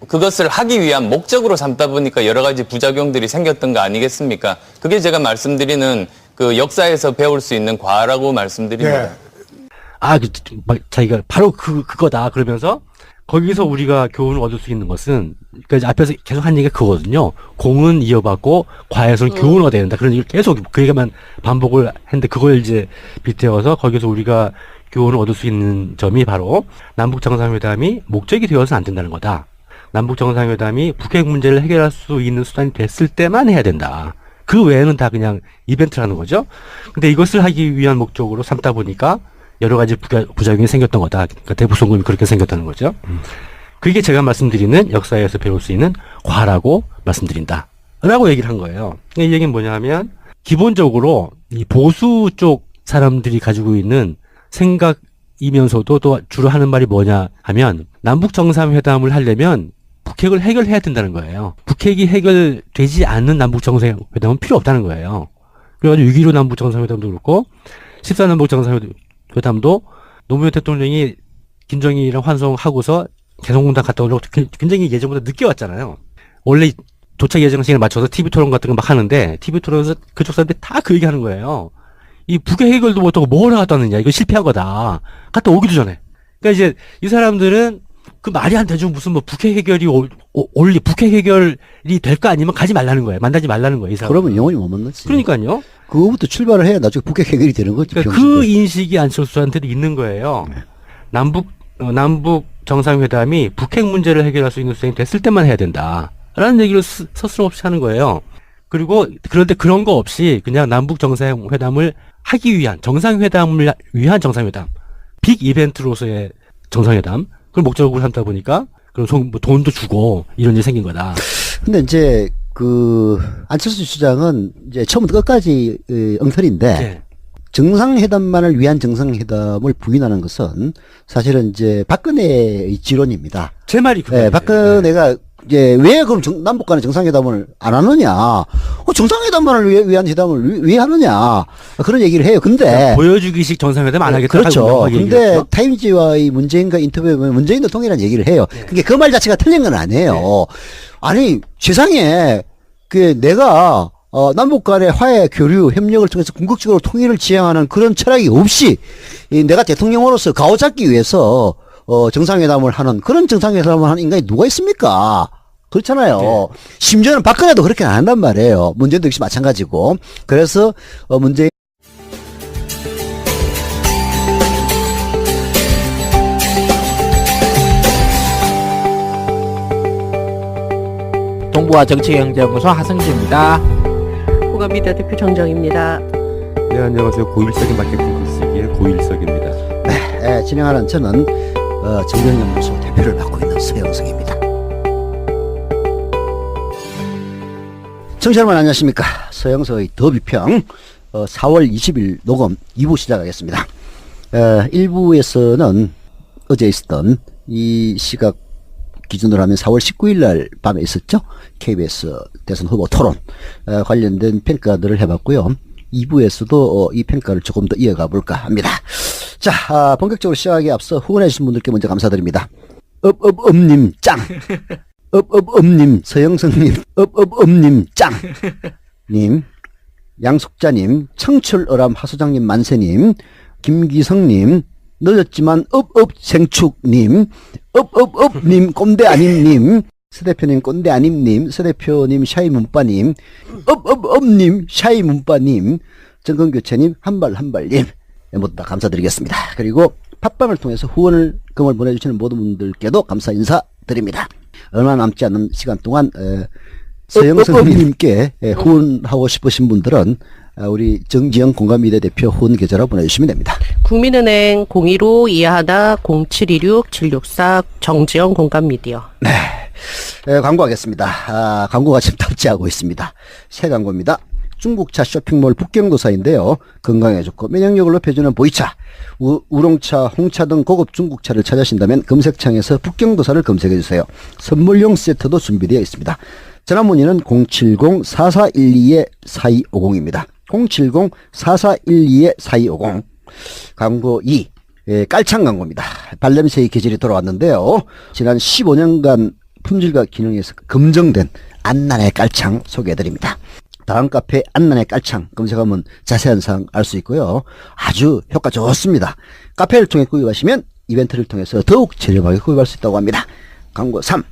S6: 그것을 하기 위한 목적으로 삼다 보니까 여러 가지 부작용들이 생겼던 거 아니겠습니까? 그게 제가 말씀드리는 그 역사에서 배울 수 있는 과라고 말씀드립니다.
S11: 네.
S3: 자기가 바로 그거다. 그러면서 거기서 우리가 교훈을 얻을 수 있는 것은, 그러니까 이제 앞에서 계속 한 얘기가 그거거든요. 공은 이어받고 과에서는 교훈을 얻어야 된다. 그런 얘기를 계속 그 얘기만 반복을 했는데, 그걸 이제 빗대어서 거기서 우리가 교훈을 얻을 수 있는 점이 바로 남북 정상회담이 목적이 되어서는 안 된다는 거다. 남북 정상회담이 북핵 문제를 해결할 수 있는 수단이 됐을 때만 해야 된다. 그 외에는 다 그냥 이벤트라는 거죠. 근데 이것을 하기 위한 목적으로 삼다 보니까 여러 가지 부작용이 생겼던 거다. 그러니까 대북송금이 그렇게 생겼다는 거죠. 그게 제가 말씀드리는 역사에서 배울 수 있는 과라고 말씀드린다. 라고 얘기를 한 거예요. 이 얘기는 뭐냐 하면, 기본적으로 이 보수 쪽 사람들이 가지고 있는 생각이면서도 또 주로 하는 말이 뭐냐 하면, 남북 정상회담을 하려면 북핵을 해결해야 된다는 거예요. 북핵이 해결되지 않는 남북 정상회담은 필요 없다는 거예요. 그래가지고 6.15 남북 정상회담도 그렇고 14 남북 정상회담도 노무현 대통령이 김정일이랑 환송하고서 개성공단 갔다 오려고 굉장히 예정보다 늦게 왔잖아요. 원래 도착 예정 시간에 맞춰서 TV 토론 같은 거 막 하는데, TV 토론에서 그쪽 사람들이 다 그 얘기 하는 거예요. 이 북핵 해결도 못하고 뭐하러 갔다 왔느냐. 이거 실패한 거다. 갔다 오기도 전에. 그러니까 이제 이 사람들은 그 말이 안 되죠. 무슨 뭐 북핵 해결이 북핵 해결이 될 거 아니면 가지 말라는 거예요. 만나지 말라는 거예요. 이 사람.
S4: 그러면 영원히 못 만나지.
S3: 그러니까요.
S4: 그거부터 출발을 해야 나중에 북핵 해결이 되는 거지.
S3: 그러니까 그 인식이 안철수한테도 있는 거예요. 네. 남북 정상회담이 북핵 문제를 해결할 수 있는 수단이 됐을 때만 해야 된다. 라는 얘기를 서슴없이 하는 거예요. 그리고 그런데 그런 거 없이 그냥 남북 정상회담을 하기 위한, 정상회담을 위한 정상회담, 빅 이벤트로서의 정상회담, 그걸 목적으로 삼다 보니까 그런 뭐 돈도 주고 이런 일이 생긴 거다.
S4: 근데 이제 안철수 주장은 이제 처음부터 끝까지 엉터리인데,
S3: 네.
S4: 정상회담만을 위한 정상회담을 부인하는 것은 사실은 이제 박근혜의 지론입니다.
S3: 제 말이 그거예요.
S4: 네, 박근혜가 이제 왜 그럼 남북 간의 정상회담을 안 하느냐? 정상회담만을 위한 회담을 왜 하느냐? 그런 얘기를 해요. 근데
S3: 그러니까 보여주기식 정상회담 안 하겠다.
S4: 그렇죠. 근데 타임지와의 문재인과 인터뷰에 보면 문재인도 통일한 얘기를 해요.
S3: 네.
S4: 그게 그 말 자체가 틀린 건 아니에요. 네. 아니 세상에 내가 남북 간의 화해, 교류, 협력을 통해서 궁극적으로 통일을 지향하는 그런 철학이 없이 내가 대통령으로서 가오잡기 위해서 정상회담을 하는, 그런 정상회담을 하는 인간이 누가 있습니까? 그렇잖아요. 네. 심지어는 박근혜도 그렇게 안 한단 말이에요. 문재인도 역시 마찬가지고. 그래서 문재인
S1: 동부와 정치경제연구소 하승주입니다.
S2: 고갑니다. 대표 정정입니다.
S3: 네, 안녕하세요. 고일석의 마케팅 글쓰기의 고일석입니다.
S4: 네, 진행하는 저는 정경연구소 대표를 맡고 있는 서영석입니다. 청취자 여러분 안녕하십니까. 서영석의 더비평 4월 20일 녹음 2부 시작하겠습니다. 1부에서는 어제 있었던 이 시각 기준으로 하면 4월 19일 날 밤에 있었죠. KBS 대선 후보 토론 관련된 평가들을 해봤고요. 2부에서도 이 평가를 조금 더 이어가 볼까 합니다. 자, 본격적으로 시작하기에 앞서 후원해주신 분들께 먼저 감사드립니다. 님 짱! 님 서영성님 님 짱! 님, 양숙자님, 청출어람 하소장님 만세님, 김기성님, 늦었지만 생축님, 님 꼰대 아님님, 서대표님 꼰대 아님님, 서대표님 샤이문빠님, 님 샤이문빠님, 정권교체님 한발님 모두 다 감사드리겠습니다. 그리고 팟빵을 통해서 후원금을 보내주시는 모든 분들께도 감사 인사드립니다. 얼마 남지 않은 시간 동안 서영선님께 후원하고 싶으신 분들은 우리 정지영 공감미래 대표 후원 계좌로 보내주시면 됩니다.
S2: 국민은행 015-221-0726-764 정지영 공감미디어.
S4: 네, 광고하겠습니다. 광고가 지금 탑재하고 있습니다. 새 광고입니다. 중국차 쇼핑몰 북경도사인데요. 건강에 좋고 면역력을 높여주는 보이차, 우롱차, 홍차 등 고급 중국차를 찾으신다면 검색창에서 북경도사를 검색해주세요. 선물용 세트도 준비되어 있습니다. 전화 문의는 070-4412-4250입니다. 070-4412-4250. 광고 2. 깔창 광고입니다. 발냄새의 계절이 돌아왔는데요. 지난 15년간 품질과 기능에서 검증된 안난의 깔창 소개해드립니다. 다음 카페 안난의 깔창 검색하면 자세한 사항 알 수 있고요. 아주 효과 좋습니다. 카페를 통해 구입하시면 이벤트를 통해서 더욱 저렴하게 구입할 수 있다고 합니다. 광고 3.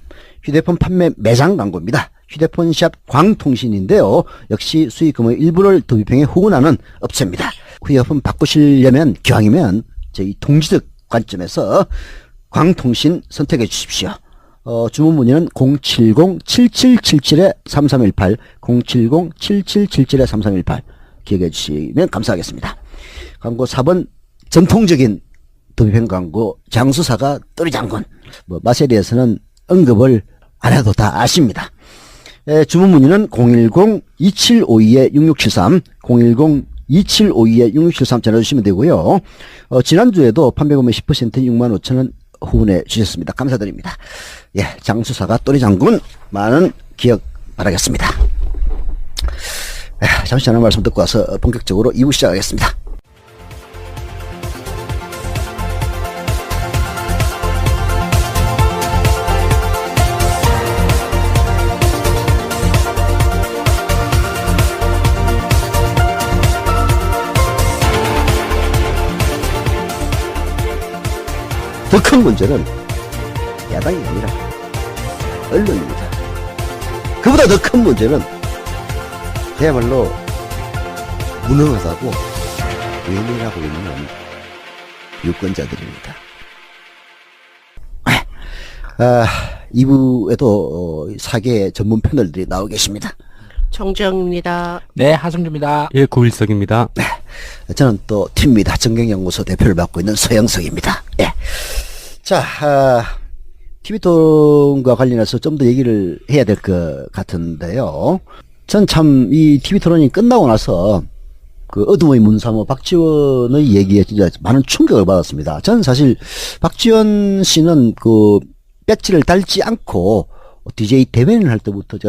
S4: 휴대폰 판매 매장 광고입니다. 휴대폰샵 광통신인데요. 역시 수익금의 일부를 도비평에 후원하는 업체입니다. 휴대폰 바꾸시려면 기왕이면 저희 동지득 관점에서 광통신 선택해 주십시오. 주문 문의는 070-7777-3318 070-7777-3318 기억해 주시면 감사하겠습니다. 광고 4번 전통적인 도비평 광고 장수사가 또리장군 맛에 대해서는 언급을 안 해도 다 아십니다. 주문 문의는 010-2752-6673 010-2752-6673 전화주시면 되고요. 지난주에도 판매 구매 10% 65,000원 후원해 주셨습니다. 감사드립니다. 예, 장수사가 또리장군 많은 기억 바라겠습니다. 잠시 전화 말씀 듣고 와서 본격적으로 2부 시작하겠습니다. 더 큰 문제는 야당이 아니라 언론입니다. 그보다 더 큰 문제는 그야말로 무능하다고 외면하고 있는 유권자들입니다. 2부에도 4개의 전문 패널들이 나오고 계십니다.
S2: 정재영입니다.
S1: 네, 하승주입니다.
S3: 예, 고일석입니다.
S4: 저는 또 팀입니다. 정경연구소 대표를 맡고 있는 서영석입니다. 예. 자, TV토론과 관련해서 좀 더 얘기를 해야 될 것 같은데요. 전 참 이 TV토론이 끝나고 나서 그 어둠의 문사모 박지원의 얘기에 진짜 많은 충격을 받았습니다. 저는 사실 박지원 씨는 그 배지를 달지 않고 DJ 대변인을 할 때부터 제가